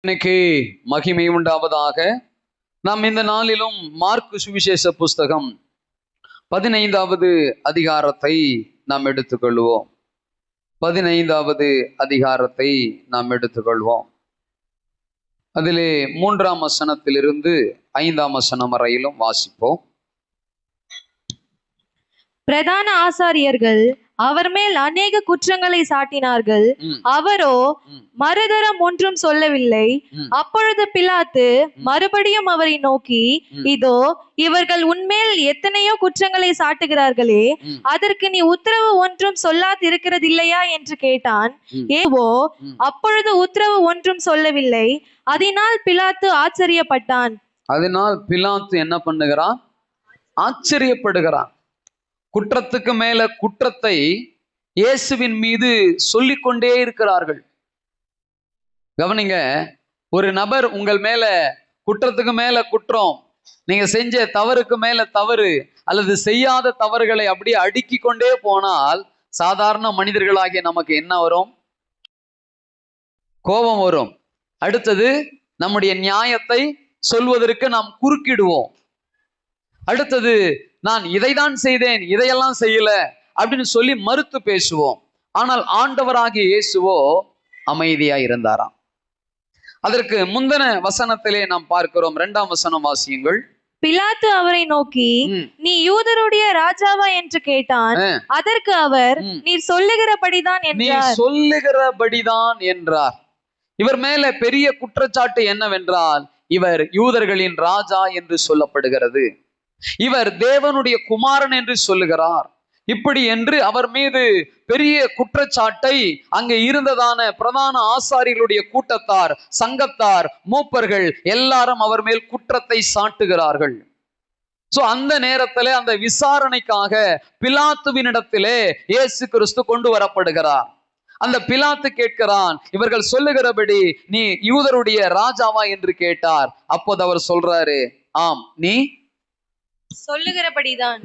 இன்னைக்கு மகிமை உண்டாவதாக. நாம் இந்த நாளிலும் மார்க்கு சுவிசேஷ புஸ்தகம் 15வது அதிகாரத்தை நாம் எடுத்துக்கொள்வோம். 15வது அதிகாரத்தை நாம் எடுத்துக்கொள்வோம். அதிலே 3ஆம் வசனத்திலிருந்து 5ஆம் வசனம் வரையிலும் வாசிப்போம். பிரதான ஆசாரியர்கள் அவர் மேல் அநேக குற்றங்களை சாட்டினார்கள். அவரோ மறுதரம் ஒன்றும் சொல்லவில்லை. அப்பொழுது பிலாத்து மறுபடியும் அவரை நோக்கி, இதோ இவர்கள் உன்மேல் எத்தனையோ குற்றங்களை சாட்டுகிறார்களே, அதற்கு நீ உத்தரவு ஒன்றும் சொல்லாதிருக்கிறதில்லையா என்று கேட்டான். ஏவோ அப்பொழுது உத்தரவு ஒன்றும் சொல்லவில்லை. அதனால் பிலாத்து ஆச்சரியப்பட்டான். அதனால் பிலாத்து என்ன பண்ணுகிறான்? ஆச்சரியப்படுகிறான். குற்றத்துக்கு மேல குற்றத்தை இயேசுவின் மீது சொல்லிக்கொண்டே இருக்கிறார்கள். கவனிங்க, ஒரு நபர் உங்கள் மேல குற்றத்துக்கு மேல குற்றம், நீங்க செஞ்ச தவறுக்கு மேல தவறு அல்லது செய்யாத தவறுகளை அப்படியே அடுக்கி கொண்டே போனால் சாதாரண மனிதர்களாகிய நமக்கு என்ன வரும்? கோபம் வரும். அடுத்தது நம்முடைய நியாயத்தை சொல்வதற்கு நாம் குறுக்கிடுவோம். அடுத்தது நான் இதைதான் செய்தேன், இதையெல்லாம் செய்யல அப்படின்னு சொல்லி மறுத்து பேசுவோம். ஆனால் ஆண்டவராகிய இயேசுவோ அமைதியா இருந்தாராம். அதற்கு முந்தின வசனத்திலே நாம் பார்க்கிறோம். 2ஆம் வசனம் வாசியுங்கள். பிலாத்து அவரை நோக்கி, நீ யூதருடைய ராஜாவா என்று கேட்டான். அதற்கு அவர், நீர் சொல்லுகிறபடிதான் என்றார். நீ சொல்லுகிறபடிதான் என்றார். இவர் மேல பெரிய குற்றச்சாட்டு என்னவென்றால், இவர் யூதர்களின் ராஜா என்று சொல்லப்படுகிறது. இவர் தேவனுடைய குமாரன் என்று சொல்லுகிறார். இப்படி என்று அவர் மீது பெரிய குற்றச்சாட்டை அங்கே இருந்ததான பிரதான ஆசாரியர்களுடைய கூட்டத்தார், சங்கத்தார், மூப்பர்கள் எல்லாரும் அவர் மேல் குற்றத்தை சாட்டுகிறார்கள். சோ அந்த நேரத்திலே அந்த விசாரணைக்காக பிலாத்துவினிடத்திலே இயேசு கிறிஸ்து கொண்டு வரப்படுகிறார். அந்த பிலாத்து கேட்கிறான், இவர்கள் சொல்லுகிறபடி நீ யூதருடைய ராஜாவா என்று கேட்டார். அப்போது அவர் சொல்றாரு, ஆம், நீ சொல்லுகிறபடிதான்.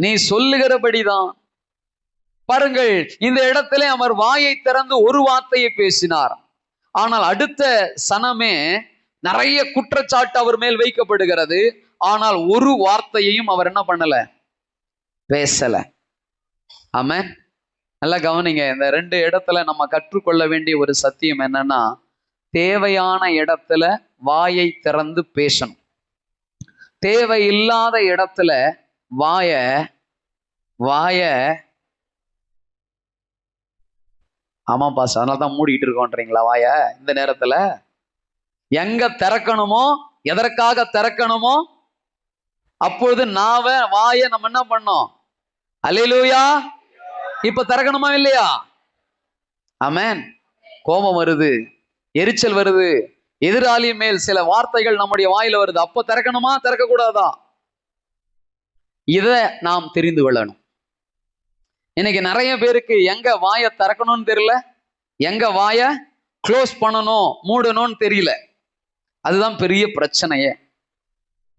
பாருங்கள், இந்த இடத்திலே அவர் வாயை திறந்து ஒரு வார்த்தையை பேசினார். ஆனால் அடுத்த சனமே நிறைய குற்றச்சாட்டு அவர் மேல் வைக்கப்படுகிறது. ஆனால் ஒரு வார்த்தையையும் அவர் என்ன பண்ணல? பேசல. ஆமென். நல்லா கவனிங்க. இந்த 2 இடத்துல நம்ம கற்றுக்கொள்ள வேண்டிய ஒரு சத்தியம் என்னன்னா, தேவையான இடத்துல வாயை திறந்து பேசணும். தேவையில்லாத இடத்துல வாய ஆமா பாஸ், அதனால்தான் மூடிட்டு இருக்கோன்றீங்களா வாய? இந்த நேரத்துல எங்க திறக்கணுமோ, எதற்காக திறக்கணுமோ அப்பொழுது வாய நம்ம என்ன பண்ணோம்? அல்லேலூயா. இப்ப திறக்கணுமா இல்லையா? ஆமென். கோபம் வருது, எரிச்சல் வருது, எதிராளி மேல் சில வார்த்தைகள் நம்முடைய வாயில வருது. அப்ப திறக்கணுமா, திறக்க கூடாதா? இத நாம் தெரிந்து கொள்ளணும். இன்னைக்கு நிறைய பேருக்கு எங்க வாயை திறக்கணும்னு தெரியல, எங்க வாயை க்ளோஸ் பண்ணணும், மூடணும்னு தெரியல. அதுதான் பெரிய பிரச்சனையே.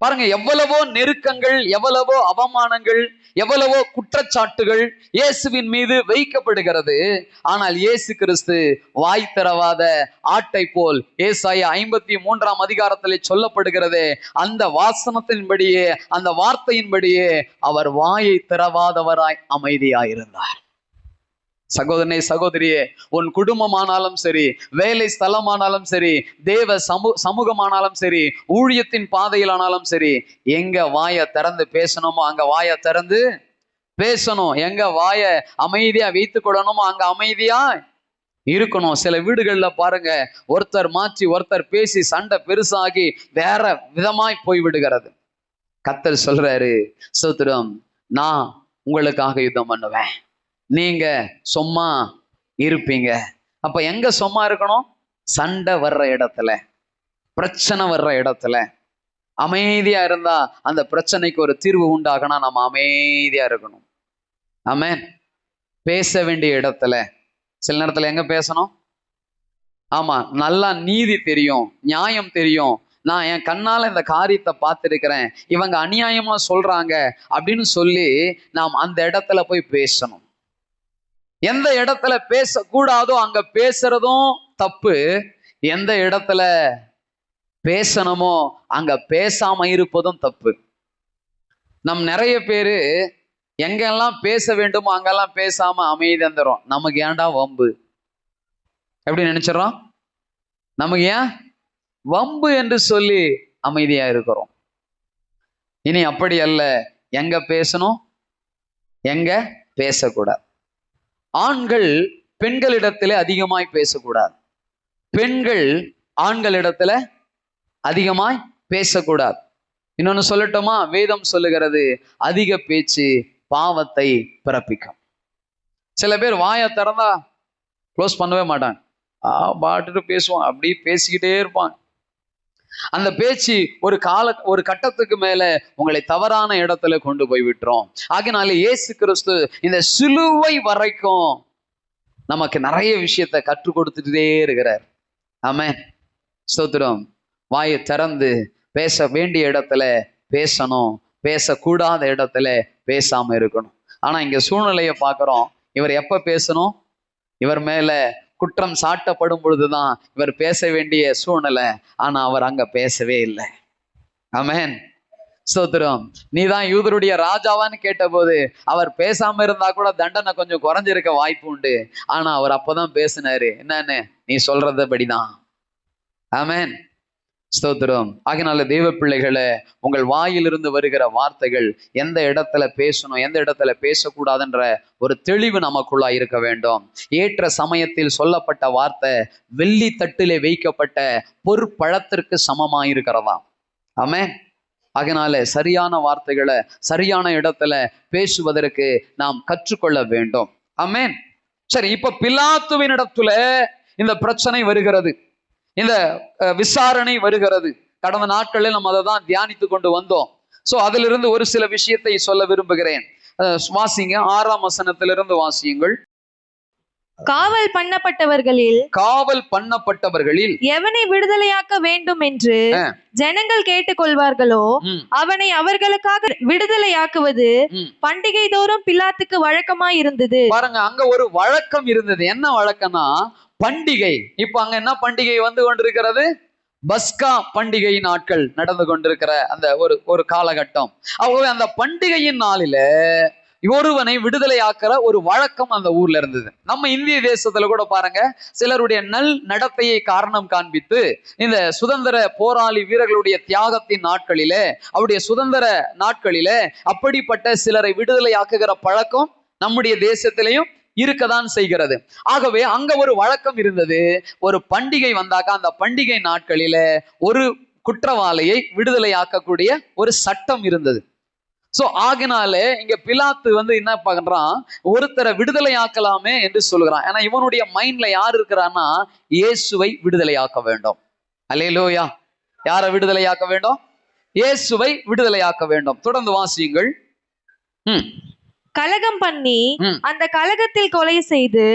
பாருங்க, எவ்வளவோ நெருக்கங்கள், எவ்வளவோ அவமானங்கள், எவ்வளவோ குற்றச்சாட்டுகள் இயேசுவின் மீது வைக்கப்படுகிறது. ஆனால் இயேசு கிறிஸ்து வாய் திறவாத ஆட்டை போல் ஏசாயா 53ஆம் அதிகாரத்திலே சொல்லப்படுகிறது. அந்த வாசனத்தின்படியே, அந்த வார்த்தையின்படியே அவர் வாயை திறவாதவராய் அமைதியாயிருந்தார். சகோதரனே, சகோதரியே, உன் குடும்பமானாலும் சரி, வேலை ஸ்தலமானாலும் சரி, தேவ சமூகமானாலும் சரி, ஊழியத்தின் பாதையிலானாலும் சரி, எங்க வாயை திறந்து பேசணுமோ அங்க வாயை திறந்து பேசணும். எங்க வாயை அமைதியா வைத்துக் கொள்ளணுமோ அங்க அமைதியா இருக்கணும். சில வீடுகள்ல பாருங்க, ஒருத்தர் மாற்றி ஒருத்தர் பேசி சண்டை பெருசாகி வேற விதமாய் போய் விடுகிறது. கர்த்தர் சொல்றாரு, ஸ்தோத்திரம், நான் உங்களுக்காக யுத்தம் பண்ணுவேன், நீங்க சும்மா இருப்பீங்க. அப்ப எங்க சும்மா இருக்கணும்? சண்டை வர்ற இடத்துல, பிரச்சனை வர்ற இடத்துல அமைதியா இருந்தா அந்த பிரச்சனைக்கு ஒரு தீர்வு உண்டாகனா நம்ம அமைதியா இருக்கணும். ஆமென். பேச வேண்டிய இடத்துல சில நேரத்துல எங்க பேசணும்? ஆமா, நல்லா நீதி தெரியும், நியாயம் தெரியும், நான் என் கண்ணால இந்த காரியத்தை பார்த்திருக்கிறேன், இவங்க அநியாயமா சொல்றாங்க அப்படின்னு சொல்லி நாம் அந்த இடத்துல போய் பேசணும். எந்த இடத்துல பேசக்கூடாதோ அங்க பேசுறதும் தப்பு. எந்த இடத்துல பேசணுமோ அங்க பேசாம இருப்பதும் தப்பு. நம் நிறைய பேரு எங்கெல்லாம் பேச வேண்டுமோ அங்கெல்லாம் பேசாம அமைதி தந்துடும். நமக்கு ஏன்டா வம்பு எப்படி நினைச்சிடறோம்? நமக்கு ஏன் வம்பு என்று சொல்லி அமைதியா இருக்கிறோம். இனி அப்படி அல்ல. எங்க பேசணும், எங்க பேசக்கூடாது. ஆண்கள் பெண்களிடத்துல அதிகமாய் பேசக்கூடாது, பெண்கள் ஆண்களிடத்துல அதிகமாய் பேசக்கூடாது. இன்னொன்னு சொல்லட்டுமா? வேதம் சொல்லுகிறது, அதிக பேச்சு பாவத்தை பிறப்பிக்கும். சில பேர் வாயை திறந்தா க்ளோஸ் பண்ணவே மாட்டாங்க, பாட்டுட்டு பேசுவான், அப்படி பேசிக்கிட்டே இருப்பான். அந்த பேச்சு ஒரு கட்டத்துக்கு மேல உங்களை தவறான இடத்துல கொண்டு போய் விட்டுரும். ஆகினால இயேசு கிறிஸ்து இந்த சிலுவை வரைக்கும் நமக்கு நிறைய விஷயத்தை கற்றுக் கொடுத்துட்டே இருக்கிறார். ஆமென், ஸ்தோத்திரம். வாயை திறந்து பேச வேண்டிய இடத்துல பேசணும், பேசக்கூடாத இடத்துல பேசாம இருக்கணும். ஆனா இங்க சூழ்நிலையை பார்க்கிறோம். இவர் எப்ப பேசணும்? இவர் மேல குற்றம் சாட்டப்படும் பொழுதுதான் இவர் பேச வேண்டிய சூழ்நிலை. ஆனா அவர் அங்க பேசவே இல்லை. ஆமென், ஸ்தோத்திரம். நீதான் யூதருடைய ராஜாவான்னு கேட்டபோது அவர் பேசாம இருந்தா கூட தண்டனை கொஞ்சம் குறைஞ்சிருக்க வாய்ப்பு உண்டு. ஆனா அவர் அப்பதான் பேசினாரு, என்னன்னு? நீ சொல்றதபடிதான். ஆமென், ஸ்தோத்திரம். ஆகினால தெய்வ பிள்ளைகளை, உங்கள் வாயிலிருந்து வருகிற வார்த்தைகள் எந்த இடத்துல பேசணும், எந்த இடத்துல பேசக்கூடாதுன்ற ஒரு தெளிவு நமக்குள்ளா இருக்க வேண்டும். ஏற்ற சமயத்தில் சொல்லப்பட்ட வார்த்தை வெள்ளி தட்டிலே வைக்கப்பட்ட பொற்பழத்திற்கு சமமாயிருக்கிறதாம். ஆமென். ஆகினால சரியான வார்த்தைகளை சரியான இடத்துல பேசுவதற்கு நாம் கற்றுக்கொள்ள வேண்டும். ஆமென். சரி, இப்ப பிலாத்துவின் இடத்துல இந்த பிரச்சனை வருகிறது, இந்த விசாரணை வருகிறது. கடந்த நாட்களில் நம்ம அதை தான் தியானித்து கொண்டு வந்தோம். சோ அதிலிருந்து ஒரு சில விஷயத்தை சொல்ல விரும்புகிறேன். வாசிங்க, 6ஆம் வசனத்திலிருந்து வாசியுங்கள். காவல் பண்ணப்பட்டவர்களில் எவனை விடுதலையாக்க வேண்டும் என்று ஜனங்கள் கேட்டுக்கொள்வார்களோ அவனை அவர்களுக்காக விடுதலையாக்குவது பண்டிகை தோறும் பிலாத்துக்கு வழக்கமாய் இருந்தது. பாருங்க, அங்க ஒரு வழக்கம் இருந்தது. என்ன வழக்கம்னா பண்டிகை. இப்ப அங்க என்ன பண்டிகை வந்து கொண்டிருக்கிறது? பஸ்கா பண்டிகை நாட்கள் நடந்து கொண்டிருக்கிற அந்த ஒரு காலகட்டம். ஆகவே அந்த பண்டிகையின் நாளில ஒருவனை விடுதலை ஆக்கிற ஒரு வழக்கம் அந்த ஊர்ல இருந்தது. நம்ம இந்திய தேசத்துல கூட பாருங்க, சிலருடைய நல் நடத்தையை காரணம் காண்பித்து இந்த சுதந்திர போராளி வீரர்களுடைய தியாகத்தின் நாட்களிலே, அவருடைய சுதந்திர நாட்களிலே அப்படிப்பட்ட சிலரை விடுதலை ஆக்குகிற பழக்கம் நம்முடைய தேசத்திலையும் இருக்கதான் செய்கிறது. ஆகவே அங்க ஒரு வழக்கம் இருந்தது. ஒரு பண்டிகை வந்தாக்கா அந்த பண்டிகை நாட்களில ஒரு குற்றவாளியை விடுதலை ஆக்கக்கூடிய ஒரு சட்டம் இருந்தது. சோ ஆகினாலே இங்க பிலாத்து வந்து என்ன பண்றான், ஒருத்தரை விடுதலை ஆக்கலாமே என்று சொல்லுகிறான். ஏன்னா இவனுடைய மைண்ட்ல யார் இருக்கிறான்னா, இயேசுவை விடுதலை ஆக்க வேண்டும். அல்லேலூயா. யாரை விடுதலை ஆக்க வேண்டும்? இயேசுவை விடுதலை ஆக்க வேண்டும். தொடர்ந்து வாசியுங்கள். கலகம் பண்ணி அந்த கலகத்தில் கொலை செய்து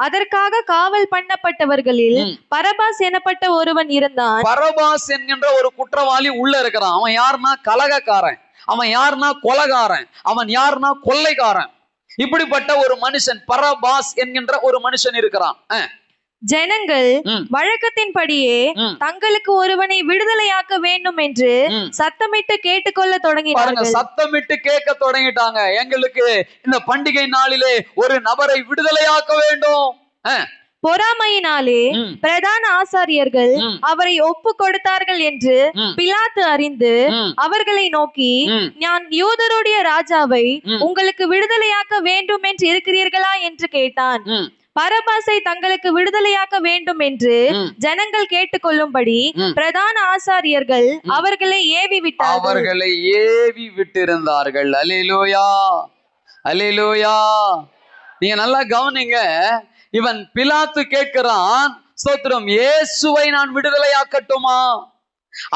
அதற்காக காவல் பண்ணப்பட்டவர்களில் பரபாஸ் எனப்பட்ட ஒருவன் இருந்தான். பரபாஸ் என்கின்ற ஒரு குற்றவாளி உள்ள இருக்கிறான். அவன் யாருன்னா கலகக்காரன், அவன் யாருன்னா கொலைகாரன், அவன் யாருன்னா கொள்ளைக்காரன். இப்படிப்பட்ட ஒரு மனுஷன் பரபாஸ் என்கின்ற ஒரு மனுஷன் இருக்கிறான். ஜனங்கள் வழக்கத்தின்படியே தங்களுக்கு ஒருவனை விடுதலையாக்க வேண்டும் என்று சத்தமிட்டு கேட்டுக்கொள்ள தொடங்கினார்கள். சத்தமிட்டு கேட்க தொடங்கிட்டாங்க, எங்களுக்கு இந்த பண்டிகை நாளிலே ஒரு நபரை விடுதலையாக்க வேண்டும். பொறாமையினாலே பிரதான ஆசாரியர்கள் அவரை ஒப்பு கொடுத்தார்கள் என்று பிலாத்து அறிந்து அவர்களை நோக்கி, நான் யூதருடைய ராஜாவை உங்களுக்கு விடுதலையாக்க வேண்டும் என்று இருக்கிறீர்களா என்று கேட்டான். பரபாசை தங்களுக்கு விடுதலையாக்க வேண்டும் என்று ஜனங்கள் கேட்டுக்கொள்ளும்படி பிரதான ஆசாரியர்கள் அவர்களை ஏவி விட்டிருந்தார்கள். அல்லேலூயா, அல்லேலூயா. நீங்க நல்லா கவனிங்க. இவன் பிலாத்து கேட்கிறான், ஸ்தோத்திரம், இயேசுவை நான் விடுதலையாக்கட்டுமா?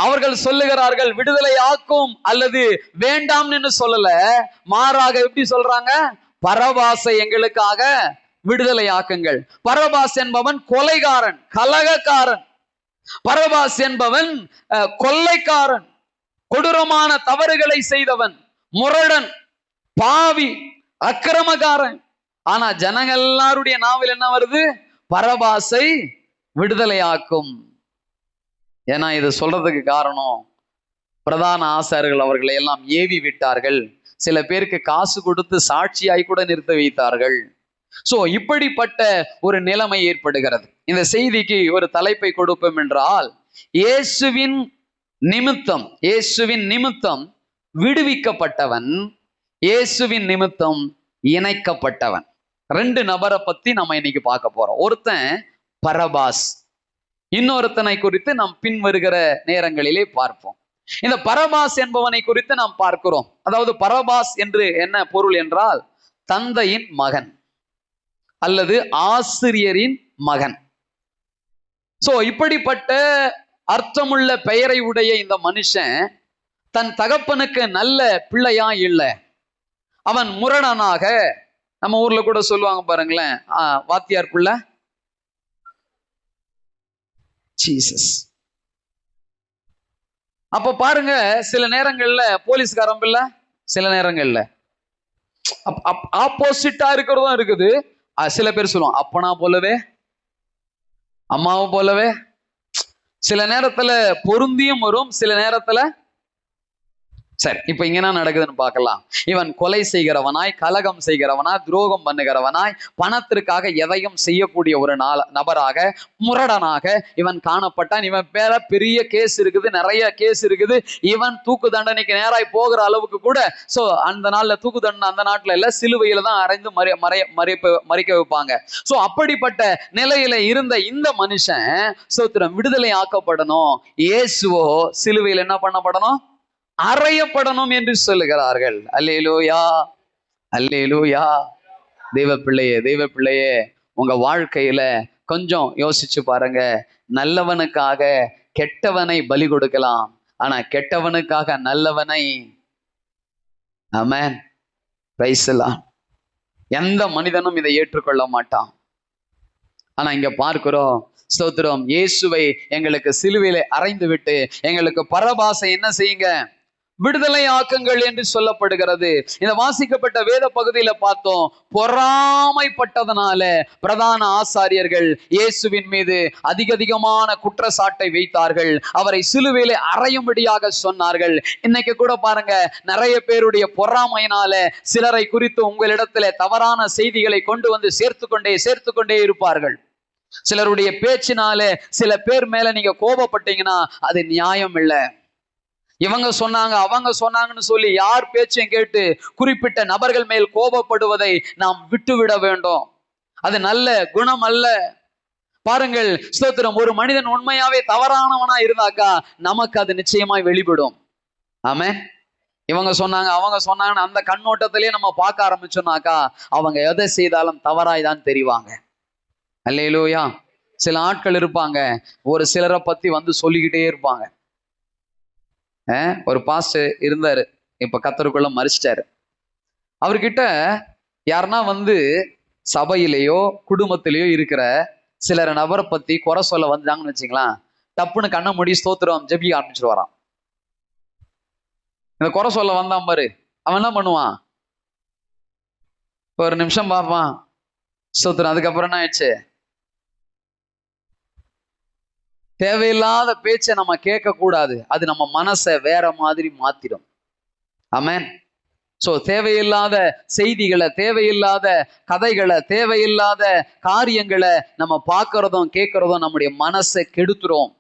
அவர்கள் சொல்லுகிறார்கள் விடுதலையாக்கும் அல்லது வேண்டாம் என்று சொல்லல, மாறாக எப்படி சொல்றாங்க? பரபாசை எங்களுக்காக விடுதலையாக்குங்கள். பரபாஸ் என்பவன் கொலைகாரன், கலகக்காரன். பரபாஸ் என்பவன் கொள்ளைக்காரன், கொடூரமான தவறுகளை செய்தவன், முரடன், பாவி, அக்கிரமக்காரன். ஆனா ஜனங்கள் எல்லாருடைய நாவில் என்ன வருது? பரபாசை விடுதலையாக்கும். ஏன்னா இது சொல்றதுக்கு காரணம், பிரதான ஆசாரியர்கள் அவர்களை எல்லாம் ஏவி விட்டார்கள். சில பேருக்கு காசு கொடுத்து சாட்சியாய் கூட நிறுத்த வைத்தார்கள். சோ இப்படிப்பட்ட ஒரு நிலைமை ஏற்படுகிறது. இந்த செய்திக்கு ஒரு தலைப்பை கொடுப்போம் என்றால், இயேசுவின் நிமித்தம் விடுவிக்கப்பட்டவன், இயேசுவின் நிமித்தம் இணைக்கப்பட்டவன். 2 நபரை பத்தி நம்ம இன்னைக்கு பார்க்க போறோம். ஒருத்தன் பரபாஸ், இன்னொருத்தனை குறித்து நாம் பின் வருகிற நேரங்களிலே பார்ப்போம். இந்த பரபாஸ் என்பவனை குறித்து நாம் பார்க்கிறோம். அதாவது பரபாஸ் என்று என்ன பொருள் என்றால், தந்தையின் மகன் அல்லது ஆசிரியரின் மகன். சோ இப்படிப்பட்ட அர்த்தமுள்ள பெயரை உடைய இந்த மனுஷன் தன் தகப்பனுக்கு நல்ல பிள்ளையா இல்லை. அவன் முரணனாக, நம்ம ஊர்ல கூட சொல்லுவாங்க பாருங்களேன், வாத்தியார் புள்ள ஜீசஸ். அப்ப பாருங்க, சில நேரங்கள்ல போலீஸ்காரன் பிள்ளை, சில நேரங்கள்ல ஆப்போசிட்டா இருக்கிறதும் இருக்குது. சில பேர் சொல்லுவாங்க அப்பனா போலவே அம்மாவை போலவே. சில நேரத்துல பொருந்தியும் வரும், சில நேரத்துல சரி. இப்ப இங்க என்ன நடக்குதுன்னு பார்க்கலாம். இவன் கொலை செய்கிறவனாய், கலகம் செய்கிறவனாய், துரோகம் பண்ணுகிறவனாய், பணத்திற்காக எதையும் செய்யக்கூடிய ஒரு நபராக, முரடனாக இவன் காணப்பட்டான். இவன் பேர பெரிய கேஸ் இருக்குது, நிறைய கேஸ் இருக்குது. இவன் தூக்கு தண்டனைக்கு நேராய் போகிற அளவுக்கு கூட. சோ அந்த நாள்ல தூக்கு தண்டனை அந்த நாட்டுல இல்ல, சிலுவையில தான் அரைந்து மறிக்க வைப்பாங்க. சோ அப்படிப்பட்ட நிலையில இருந்த இந்த மனுஷன் சோத்திரம் விடுதலை ஆக்கப்படணும். இயேசுவோ சிலுவையில் என்ன பண்ணப்படணும்? அறையப்படணும் என்று சொல்லுகிறார்கள். அல்லேலூயா, அல்லேலூயா. தெய்வ பிள்ளையே, உங்க வாழ்க்கையில கொஞ்சம் யோசிச்சு பாருங்க. நல்லவனுக்காக கெட்டவனை பலி கொடுக்கலாம், ஆனா கெட்டவனுக்காக நல்லவனை, ஆமென், பிரைஸ் தி லார்ட், எந்த மனிதனும் இதை ஏற்றுக்கொள்ள மாட்டான். ஆனா இங்க பார்க்கிறோம், ஸ்தோத்திரம், இயேசுவை எங்களுக்கு சிலுவையிலே அறைந்து விட்டு எங்களுக்கு பரபாசை என்ன செய்யுங்க? விடுதலை ஆக்குங்கள் என்று சொல்லப்படுகிறது. இந்த வாசிக்கப்பட்ட வேத பகுதியில பார்த்தோம், பொறாமைப்பட்டதனால பிரதான ஆசாரியர்கள் இயேசுவின் மீது அதிகமான குற்றச்சாட்டை வைத்தார்கள். அவரை சிலுவையிலே அறையும்படியாக சொன்னார்கள். இன்னைக்கு கூட பாருங்க, நிறைய பேருடைய பொறாமையினால சிலரை குறித்து உங்களிடத்துல தவறான செய்திகளை கொண்டு வந்து சேர்த்து கொண்டே இருப்பார்கள். சிலருடைய பேச்சினால சில பேர் மேல நீங்க கோபப்பட்டீங்கன்னா அது நியாயம் இல்லை. இவங்க சொன்னாங்க அவங்க சொன்னாங்கன்னு சொல்லி யார் பேச்சையும் கேட்டு குறிப்பிட்ட நபர்கள் மேல் கோபப்படுவதை நாம் விட்டுவிட வேண்டும். அது நல்ல குணம் அல்ல. பாருங்கள், ஸ்தோத்திரம், ஒரு மனிதன் உண்மையாவே தவறானவனா இருந்தாக்கா நமக்கு அது நிச்சயமாய் வெளிப்படும். ஆமென். இவங்க சொன்னாங்க அவங்க சொன்னாங்கன்னு அந்த கண்ணோட்டத்திலேயே நம்ம பார்க்க ஆரம்பிச்சோம்னாக்கா அவங்க எதை செய்தாலும் தவறாய் தான் தெரிவாங்க. அல்லேலூயா. சில ஆட்கள் இருப்பாங்க, ஒரு சிலரை பத்தி வந்து சொல்லிக்கிட்டே இருப்பாங்க. ஒரு பாஸ்டர் இருந்தாரு, இப்ப கர்த்தருக்குள்ள மரிச்சிட்டாரு. அவர்கிட்ட யாருன்னா வந்து சபையிலேயோ குடும்பத்திலேயோ இருக்கிற சிலர் நபரை பத்தி குறை சொல்ல வந்தாங்கன்னு வச்சுக்கலாம், டப்புன்னு கண்ணை மூடி ஸ்தோத்திரம் ஜெபிக்க ஆரம்பிச்சுட்டு வரான். இந்த குறை சொல்ல வந்தான் பாரு, அவன் என்ன பண்ணுவான்? ஒரு நிமிஷம் பார்ப்பான், ஸ்தோத்திரம். அதுக்கப்புறம் என்ன ஆயிடுச்சு? தேவையில்லாத பேச்சை நம்ம கேட்க கூடாது, அது நம்ம மனசை வேற மாதிரி மாத்திடும். ஆமென். சோ தேவையில்லாத செய்திகளை, தேவையில்லாத கதைகளை, தேவையில்லாத காரியங்களை நம்ம பார்க்கறதும் கேட்கறதும் நம்முடைய மனசை கெடுத்துரும்.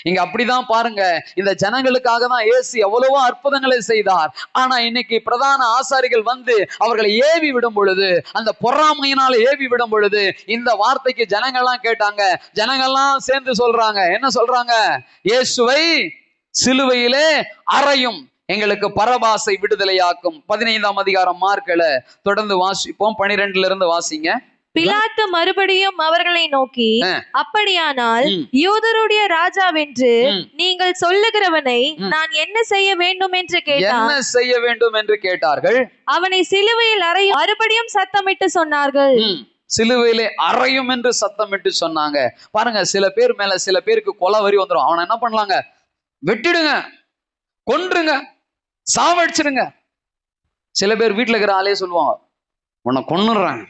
இங்க அப்படிதான் பாருங்க, இந்த ஜனங்களுக்காக தான் இயேசு எவ்வளவோ அற்புதங்களை செய்தார். ஆனா இன்னைக்கு பிரதான ஆசாரிகள் வந்து அவர்களை ஏவி விடும் பொழுது, அந்த பொறாமையினால ஏவி விடும் பொழுது, இந்த வார்த்தைக்கு ஜனங்கள்லாம் கேட்டாங்க. ஜனங்கள்லாம் சேர்ந்து சொல்றாங்க, என்ன சொல்றாங்க? இயேசுவை சிலுவையிலே அறையும், எங்களுக்கு பரபாசை விடுதலையாக்கும். 15ஆம் அதிகாரம் மார்க்ல தொடர்ந்து வாசிப்போம். 12ல இருந்து வாசிங்க. பிலாத்து மறுபடியும் அவர்களை நோக்கி, அப்படியானால் யூதருடைய ராஜாவென்று நீங்கள் சொல்லுகிறவனை நான் என்ன செய்ய வேண்டும் என்று கேட்டார். என்ன செய்ய வேண்டும் என்று கேட்டார்கள். அவனை சிலுவையில் அறையும் மறுபடியும் சத்தமிட்டு சொன்னார்கள். சிலுவையிலே அறையும் என்று சத்தமிட்டு சொன்னாங்க. பாருங்க, சில பேர் மேல சில பேருக்கு கொலை வரி வந்துடும். அவனை என்ன பண்ணலாங்க? வெட்டிடுங்க, கொன்றுங்க, சாவடிச்சிருங்க. சில பேர் வீட்டுல இருக்கிற ஆளே சொல்லுவாங்க, உன்னை கொன்னுடுறேன்,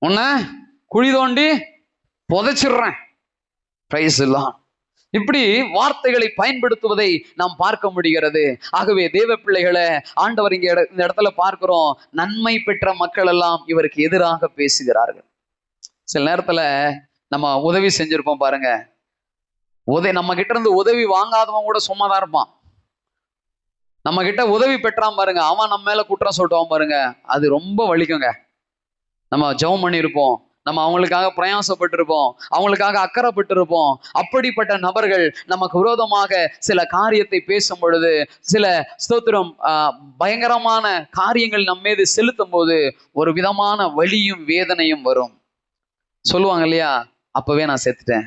உன்னை குழி தோண்டி புதைச்சிடுறேன். Praise the Lord. இப்படி வார்த்தைகளை பயன்படுத்துவதை நாம் பார்க்க முடிகிறது. ஆகவே தேவ பிள்ளைகளை ஆண்டவர் இந்த இடத்துல பார்க்கிறோம், நன்மை பெற்ற மக்கள் எல்லாம் இவருக்கு எதிராக பேசுகிறார்கள். சில நேரத்துல நம்ம உதவி செஞ்சிருப்போம் பாருங்க, நம்ம கிட்ட இருந்து உதவி வாங்காதவன் கூட சும்மாதான் இருப்பான். நம்ம கிட்ட உதவி பெற்றான் பாருங்க, அவன் நம்ம மேல குற்றம் சொல்லிட்டுவான் பாருங்க, அது ரொம்ப வலிக்குங்க. நம்ம ஜெபம் பண்ணியிருப்போம், நம்ம அவங்களுக்காக பிரயாசப்பட்டு இருப்போம், அவங்களுக்காக அக்கறைப்பட்டு இருப்போம். அப்படிப்பட்ட நபர்கள் நமக்கு விரோதமாக சில காரியத்தை பேசும் பொழுது, சில ஸ்தோத்திரம் பயங்கரமான காரியங்கள் நம்ம மீது செலுத்தும் போது ஒரு விதமான வலியும் வேதனையும் வரும். சொல்லுவாங்க இல்லையா, அப்பவே நான் செத்துட்டேன்.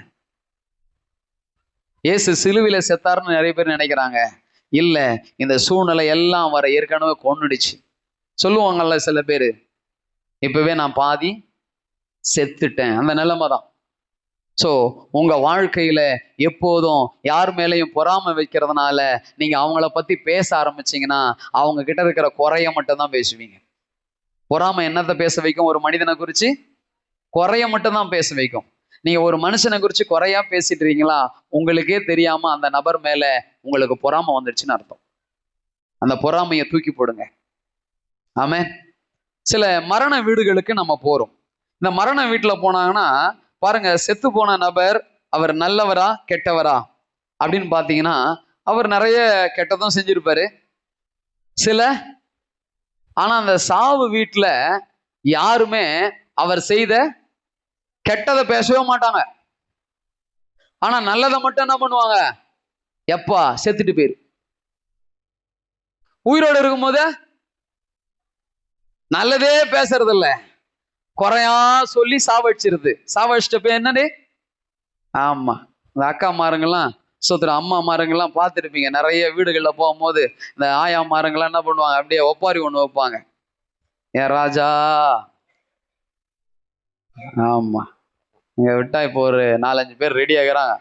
இயேசு சிலுவையில செத்தாருன்னு நிறைய பேர் நினைக்கிறாங்க. இல்ல, இந்த சூழ்நிலை எல்லாம் வர ஏற்கனவே கொன்னுடுச்சு. சொல்லுவாங்கல்ல சில பேரு, இப்பவே நான் பாதி செத்துட்டேன். அந்த நிலைமை தான். ஸோ உங்க வாழ்க்கையில எப்போதும் யார் மேலேயும் பொறாமை வைக்கிறதுனால நீங்க அவங்கள பத்தி பேச ஆரம்பிச்சீங்கன்னா அவங்க கிட்ட இருக்கிற குறைய மட்டும்தான் பேசுவீங்க. பொறாமை என்னத்தை பேச வைக்கும்? ஒரு மனிதனை குறிச்சு குறைய மட்டும்தான் பேச வைக்கும். நீங்க ஒரு மனுஷனை குறிச்சு குறையா பேசிட்டு இருக்கீங்களா, உங்களுக்கே தெரியாம அந்த நபர் மேல உங்களுக்கு பொறாமை வந்துடுச்சுன்னு அர்த்தம். அந்த பொறாமையை தூக்கி போடுங்க. ஆமென். சில மரண வீடுகளுக்கு நம்ம போறோம். இந்த மரண வீட்டுல போனாங்கன்னா பாருங்க, செத்து போன நபர் அவர் நல்லவரா கெட்டவரா அப்படின்னு பாத்தீங்கன்னா, அவர் நிறைய கெட்டதும் செஞ்சிருப்பாரு ஆனா அந்த சாவு வீட்டுல யாருமே அவர் செய்த கெட்டதை பேசவே மாட்டாங்க. ஆனா நல்லதை மட்டும் என்ன பண்ணுவாங்க, எப்பா செத்துட்டு போயிரு. உயிரோடு இருக்கும்போது நல்லதே பேசுறது இல்ல, குறையா சொல்லி சாவடிச்சிருது. சாவடிச்சிட்ட போய் என்னது, ஆமா இந்த அக்கா மாருங்கெல்லாம் அம்மா மாருங்கெல்லாம் பார்த்துருப்பீங்க. நிறைய வீடுகளில் போகும்போது இந்த ஆயா மாருங்கெல்லாம் என்ன பண்ணுவாங்க, அப்படியே ஒப்பாரி ஒண்ணு வைப்பாங்க, ஏன் ராஜா. ஆமா, இங்க விட்டா இப்போ ஒரு 4-5 பேர் ரெடி ஆகுறாங்க.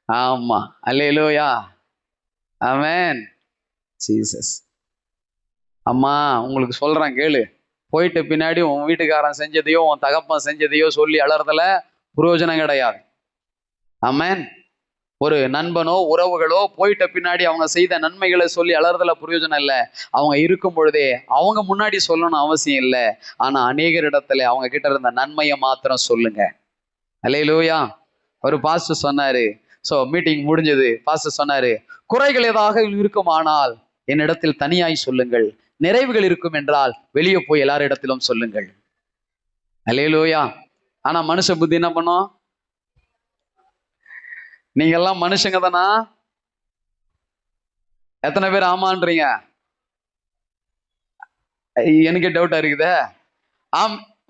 ஆமா, அல்லேலூயா, ஆமென், ஜீசஸ். அம்மா உங்களுக்கு சொல்றேன் கேளு, போயிட்டு பின்னாடி உன் வீட்டுக்காரன் செஞ்சதையோ உன் தகப்பன் செஞ்சதையோ சொல்லி அலறதுல பிரயோஜனம் கிடையாது. ஆமென். ஒரு நண்பனோ உறவுகளோ போயிட்ட பின்னாடி அவங்க செய்த நன்மைகளை சொல்லி அலறதுல பிரயோஜனம் இல்லை. அவங்க இருக்கும் பொழுதே அவங்க முன்னாடி சொல்லணும் அவசியம் இல்லை. ஆனா அநேகரிடத்துல அவங்க கிட்ட இருந்த நன்மையை மாத்திரம் சொல்லுங்க. அல்லேலூயா. ஒரு பாஸ்டர் சொன்னாரு, மீட்டிங் முடிஞ்சது, பாஸ்டர் சொன்னாரு, குறைகள் ஏதாக இருக்குமானால் என்னிடத்தில் தனியாய் சொல்லுங்கள், நிறைவுகள் இருக்கும் என்றால் வெளியே போய் எல்லாரிடத்திலும் சொல்லுங்கள். அல்லேலூயா. ஆனா மனுஷ புத்தி என்ன பண்ணும், நீங்க எல்லாம் மனுஷங்க தானா? எத்தனை பேர் ஆமான்றீங்க? எனக்கு டவுட்டா இருக்குதே.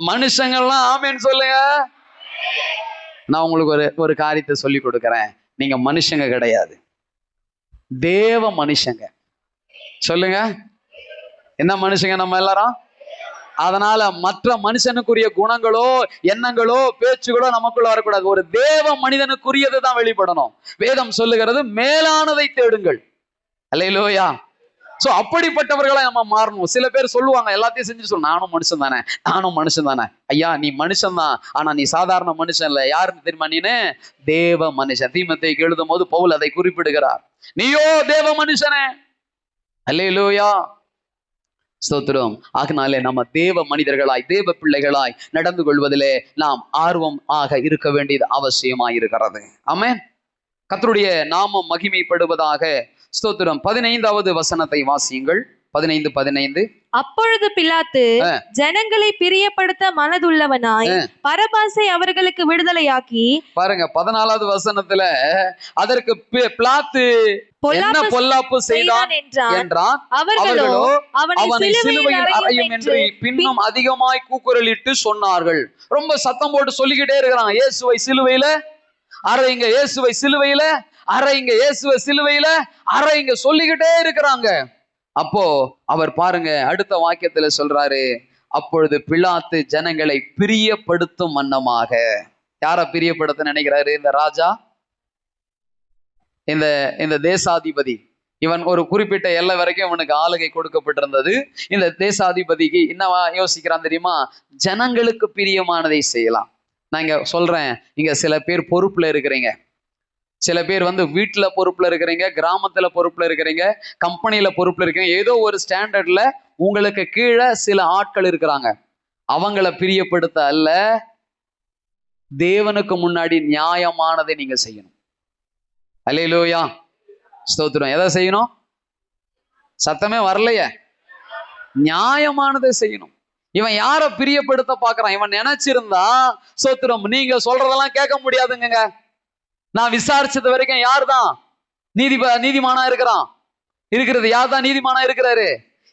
மனுஷங்கள்லாம் ஆமேன்னு சொல்லுங்க. நான் உங்களுக்கு ஒரு காரியத்தை சொல்லி கொடுக்கிறேன். நீங்க மனுஷங்க கிடையாது, தேவ மனுஷங்க. சொல்லுங்க, என்ன மனுஷங்க நம்ம எல்லாரும்? அதனால மற்ற மனுஷனுக்குரிய குணங்களோ எண்ணங்களோ பேச்சுகளோ நமக்குள்ள வரக்கூடாது. ஒரு தேவ மனிதனுக்குரியது தான் வெளிப்படணும். வேதம் சொல்லுகிறது, மேலானதை தேடுங்கள். அல்லேலூயா. அப்படிப்பட்டவர்களை நம்ம மாறணும். சில பேர் சொல்லுவாங்க, எல்லாத்தையும் செஞ்சு நானும் மனுஷன் தானே, நானும் மனுஷன் தானே. ஐயா, நீ மனுஷன் தான், ஆனா நீ சாதாரண மனுஷன் இல்ல. யாருன்னு தெரியுமா? நீனு தேவ மனுஷன். தீமோத்தேயுக்கு எழுதும் போது பவுல் அதை குறிப்பிடுகிறார். நீயோ தேவ மனுஷனே. அல்லேலூயா, ஸ்தோத்திரம். ஆகினாலே நம்ம தேவ மனிதர்களாய் தேவ பிள்ளைகளாய் நடந்து கொள்வதிலே நாம் ஆர்வம் ஆக இருக்க வேண்டியது அவசியமாயிருக்கிறது. ஆமென். கர்த்தருடைய நாமம் மகிமைப்படுவதாக. ஸ்தோத்திரம். 15வது வசனத்தை வாசியுங்கள். 15:15. அப்பொழுது பிலாத்து ஜனங்களை பிரியப்படுத்த மனதுள்ளவனாய் பரபாசை அவர்களுக்கு விடுதலையாக்கி. பாருங்க 14வது வசனத்துல அதற்கு பிலாத்து என்ன பொல்லாப்பு செய்தான் என்றான், அவர்களோ அவனை சிலுவையில் அறையும் என்று பின்னும் அதிகமாய் கூக்குரலிட்டு சொன்னார்கள். ரொம்ப சத்தம் போட்டு சொல்லிக்கிட்டே இருக்கிறாங்க, இயேசுவை சிலுவையில அறையுங்க, இயேசுவை சிலுவையில அறையுங்க, இயேசுவை சிலுவையில அறையுங்க சொல்லிக்கிட்டே இருக்கிறாங்க. அப்போ அவர் பாருங்க அடுத்த வாக்கியத்துல சொல்றாரு, அப்பொழுது பிலாத்து ஜனங்களை பிரியப்படுத்தும் வண்ணமாக. யார பிரியப்படுத்த நினைக்கிறாரு? இந்த ராஜா, இந்த தேசாதிபதி. இவன் ஒரு குறிப்பிட்ட எல்லை வரைக்கும் இவனுக்கு ஆளுகை கொடுக்கப்பட்டிருந்தது. இந்த தேசாதிபதிக்கு என்னவா யோசிக்கிறான் தெரியுமா? ஜனங்களுக்கு பிரியமானதை செய்யலாம். நான் இங்க சொல்றேன், இங்க சில பேர் பொறுப்புல இருக்கிறீங்க, சில பேர் வீட்டுல பொறுப்புல இருக்கிறீங்க, கிராமத்துல பொறுப்புல இருக்கிறீங்க, கம்பெனியில பொறுப்புல இருக்கிறீங்க. ஏதோ ஒரு ஸ்டாண்டர்ட்ல உங்களுக்கு கீழே சில ஆட்கள் இருக்கிறாங்க. அவங்கள பிரியப்படுத்த அல்ல, தேவனுக்கு முன்னாடி நியாயமானதை நீங்க செய்யணும். அல்லேலூயா, ஸ்தோத்திரம். எதை செய்யணும்? சத்தமே வரலையே. நியாயமானதை செய்யணும். இவன் யார பிரியப்படுத்த பாக்குறான்? இவன் நினைச்சிருந்தா, ஸ்தோத்திரம், நீங்க சொல்றதெல்லாம் கேட்க முடியாதுங்க. நான் விசாரிச்சது வரைக்கும் யார் தான் நீதிமானா இருக்கிறது? யார் தான் நீதிமானா இருக்கிறாரு?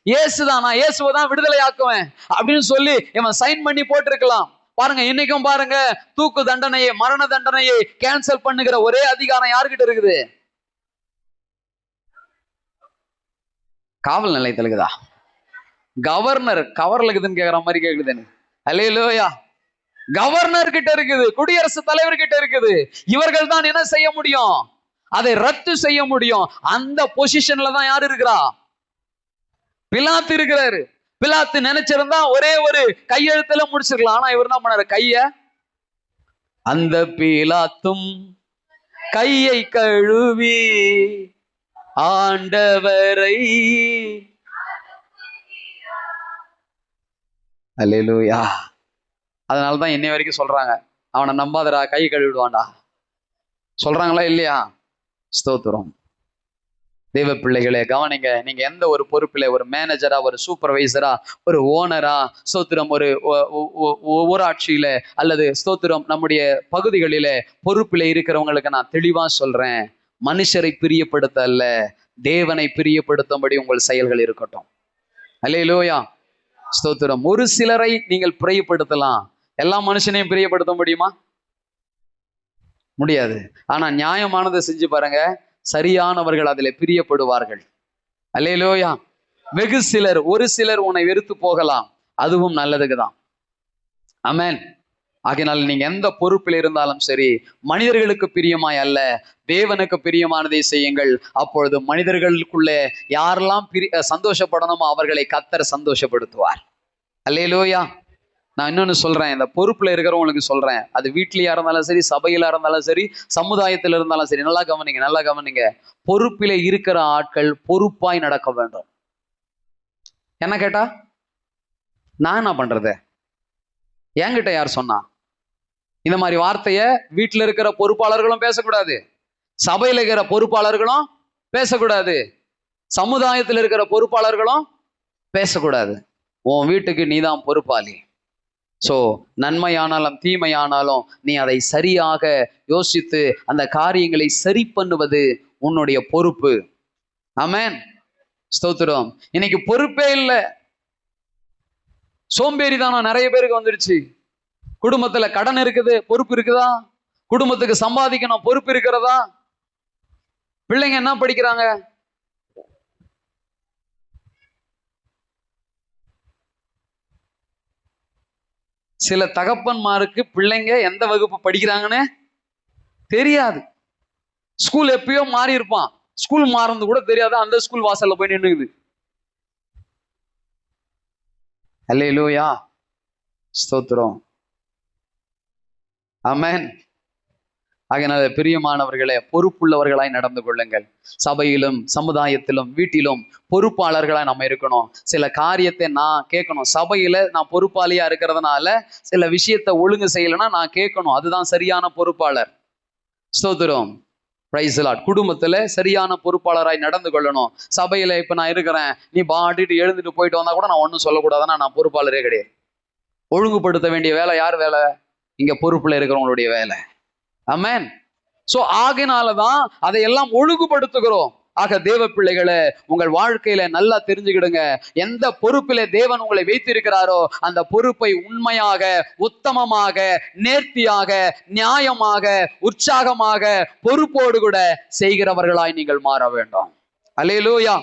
இயேசுதான். நான் இயேசுவை தான் விடுதலை ஆக்குவேன் அப்படின்னு சொல்லி இவன் சைன் பண்ணி போட்டிருக்கலாம். பாருங்க, இன்னைக்கும் பாருங்க, தூக்கு தண்டனையை, மரண தண்டனையை கேன்சல் பண்ணுகிற ஒரே அதிகாரம் யாருக்கிட்ட இருக்குது? காவல் நிலையத்தில் இருக்குதா? கவர்னர் கவர்ல இருக்குதுன்னு கேக்குற மாதிரி கேக்குதுன்னு. அல்லேலூயா. கவர்னர் கிட்ட இருக்குது, குடியரசுத் தலைவர் கிட்ட இருக்குது. இவர்கள் தான் என்ன செய்ய முடியும்? அதை ரத்து செய்ய முடியும். அந்த பொசிஷன்ல தான் யார் இருக்கிறா? பிலாத்து இருக்கிறாரு. பிலாத்து நினைச்சிருந்தா ஒரே ஒரு கையெழுத்துல முடிச்சிருக்கலாம். ஆனா இவர் என்ன பண்ணாரு? அந்த பிலாத்தும் கையை கழுவி ஆண்டவரை. அல்லேலூயா. அதனாலதான் இன்னை வரைக்கும் சொல்றாங்க, அவனை நம்பாதடா, கை கழுவிடுவான்டா. சொல்றாங்களா இல்லையா? ஸ்தோத்திரம். தெய்வ பிள்ளைகளே, கவனிங்க. நீங்க எந்த ஒரு பொறுப்பில, ஒரு மேனேஜரா, ஒரு சூப்பர்வைசரா, ஒரு ஓனரா, ஸ்தோத்திரம், ஒரு ஊராட்சியில அல்லது ஸ்தோத்திரம் நம்முடைய பகுதிகளில பொறுப்பில இருக்கிறவங்களுக்கு நான் தெளிவா சொல்றேன், மனுஷரை பிரியப்படுத்த அல்ல, தேவனை பிரியப்படுத்தும்படி உங்கள் செயல்கள் இருக்கட்டும். அல்லேலூயா, ஸ்தோத்திரம். ஒரு சிலரை நீங்கள் பிரியப்படுத்தலாம், எல்லா மனுஷனையும் பிரியப்படுத்த முடியுமா? முடியாது. ஆனா நியாயமானதை செஞ்சு பாருங்க, சரியானவர்கள் அதில் பிரியப்படுவார்கள். அல்லேலூயா. வெகு சிலர், ஒரு சிலர் உன்னை வெறுத்து போகலாம், அதுவும் நல்லதுக்குதான். ஆமென். ஆகையினால் நீங்க எந்த பொறுப்பில் இருந்தாலும் சரி, மனிதர்களுக்கு பிரியமாய் அல்ல, தேவனுக்கு பிரியமானதை செய்யுங்கள். அப்பொழுது மனிதர்களுக்குள்ளே யாரெல்லாம் சந்தோஷப்படணுமோ அவர்களை கர்த்தர் சந்தோஷப்படுத்துவார். அல்லேலூயா. நான் இன்னொன்னு சொல்றேன், இந்த பொறுப்புல இருக்கிறவங்களுக்கு சொல்றேன், அது வீட்லயா இருந்தாலும் சரி, சபையில இருந்தாலும் சரி, சமுதாயத்தில் இருந்தாலும் சரி, நல்லா கவனிங்க. பொறுப்பில இருக்கிற ஆட்கள் பொறுப்பாய் நடக்க வேண்டும். என்ன கேட்டா நான் என்ன பண்றது? என்கிட்ட யார் சொன்னா? இந்த மாதிரி வார்த்தைய வீட்டுல இருக்கிற பொறுப்பாளர்களும் பேசக்கூடாது, சபையில இருக்கிற பொறுப்பாளர்களும் பேசக்கூடாது, சமுதாயத்தில் இருக்கிற பொறுப்பாளர்களும் பேசக்கூடாது. உன் வீட்டுக்கு நீதான் பொறுப்பாளி. சோ நன்மையானாலும் தீமையானாலும் நீ அதை சரியாக யோசித்து அந்த காரியங்களை சரி பண்ணுவது உன்னுடைய பொறுப்பு. ஆமென், ஸ்தோத்திரம். இன்னைக்கு பொறுப்பே இல்லை, சோம்பேறிதானம் நிறைய பேருக்கு வந்துருச்சு. குடும்பத்துல கடன் இருக்குது, பொறுப்பு இருக்குதா? குடும்பத்துக்கு சம்பாதிக்கணும், பொறுப்பு இருக்கிறதா? பிள்ளைங்க என்ன படிக்கிறாங்க? சில தகப்பன்மாருக்கு பிள்ளைங்க எந்த வகுப்பு படிக்கிறாங்கன்னு தெரியாது. ஸ்கூல் எப்பயோ மாறி இருப்பான், ஸ்கூல் மாறது கூட தெரியாது, அந்த ஸ்கூல் வாசல்ல போய் நின்னுக்குது. அல்லேலூயா, ஸ்தோத்திரம். ஆமென். ஆகையினால பிரியமானவர்களே, பொறுப்புள்ளவர்களாய் நடந்து கொள்ளுங்கள். சபையிலும் சமுதாயத்திலும் வீட்டிலும் பொறுப்பாளர்களாய் நம்ம இருக்கணும். சில காரியத்தை நான் கேட்கணும். சபையில நான் பொறுப்பாளியா இருக்கிறதுனால சில விஷயத்தை ஒழுங்கு செய்யலைன்னா நான் கேட்கணும், அதுதான் சரியான பொறுப்பாளர். ஸ்தோத்திரம், பிரைஸ் தி லார்ட். குடும்பத்துல சரியான பொறுப்பாளராய் நடந்து கொள்ளணும். சபையில இப்ப நான் இருக்கிறேன், நீ பாடிட்டு எழுந்துட்டு போயிட்டு வந்தா கூட நான் ஒன்றும் சொல்லக்கூடாதுன்னா நான் பொறுப்பாளரே கிடையாது. ஒழுங்குபடுத்த வேண்டிய வேலை யார் வேலை? இங்க பொறுப்புல இருக்கிறவங்களுடைய வேலை. ஆமென். சோ ஆகையினாலதான் அதையெல்லாம் ஒழுங்குபடுத்துகிறோம். ஆக தேவ பிள்ளைகளை, உங்கள் வாழ்க்கையில நல்லா தெரிஞ்சுக்கிடுங்க, எந்த பொறுப்பிலே தேவன் உங்களை வைத்திருக்கிறாரோ அந்த பொறுப்பை உண்மையாக, உத்தமமாக, நேர்த்தியாக, நியாயமாக, உற்சாகமாக, பொறுப்போடு கூட செய்கிறவர்களாய் நீங்கள் மாற வேண்டும். அல்லேலூயா.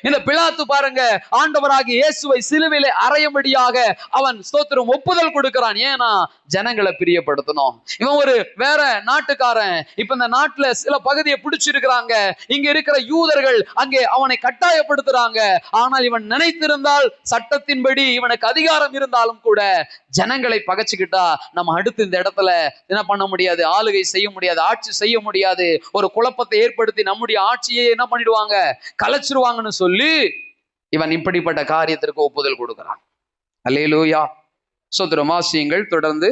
இந்த பிலாத்து பாருங்க, ஆண்டவராகிய இயேசுவை சிலுவையிலே அறையும்படியாக அவன் ஸ்தோத்திரம் ஒப்புதல் கொடுக்கிறான். ஏன்னா ஜனங்களை பிரியப்படுத்தணும். இவன் ஒரு வேற நாட்டுக்காரன். இப்ப இந்த நாட்டுல சில பகுதியை பிடிச்சிருக்கிறாங்க. இங்க இருக்கிற யூதர்கள் அங்கே அவனை கட்டாயப்படுத்துறாங்க. ஆனால் இவன் நினைத்திருந்தால் சட்டத்தின்படி இவனுக்கு அதிகாரம் இருந்தாலும் கூட ஜனங்களை பகைச்சுக்கிட்டா நம்ம அடுத்து இந்த இடத்துல என்ன பண்ண முடியாது, ஆளுகை செய்ய முடியாது, ஆட்சி செய்ய முடியாது. ஒரு குழப்பத்தை ஏற்படுத்தி நம்முடைய ஆட்சியை என்ன பண்ணிடுவாங்க, கலைச்சிருவாங்கன்னு சொல்லி இவன் இப்படிப்பட்ட காரியத்திற்கு ஒப்புதல் கொடுக்கிறான். அல்லேலூயா. ஸ்தோத்திரம். வாசியுங்கள் தொடர்ந்து.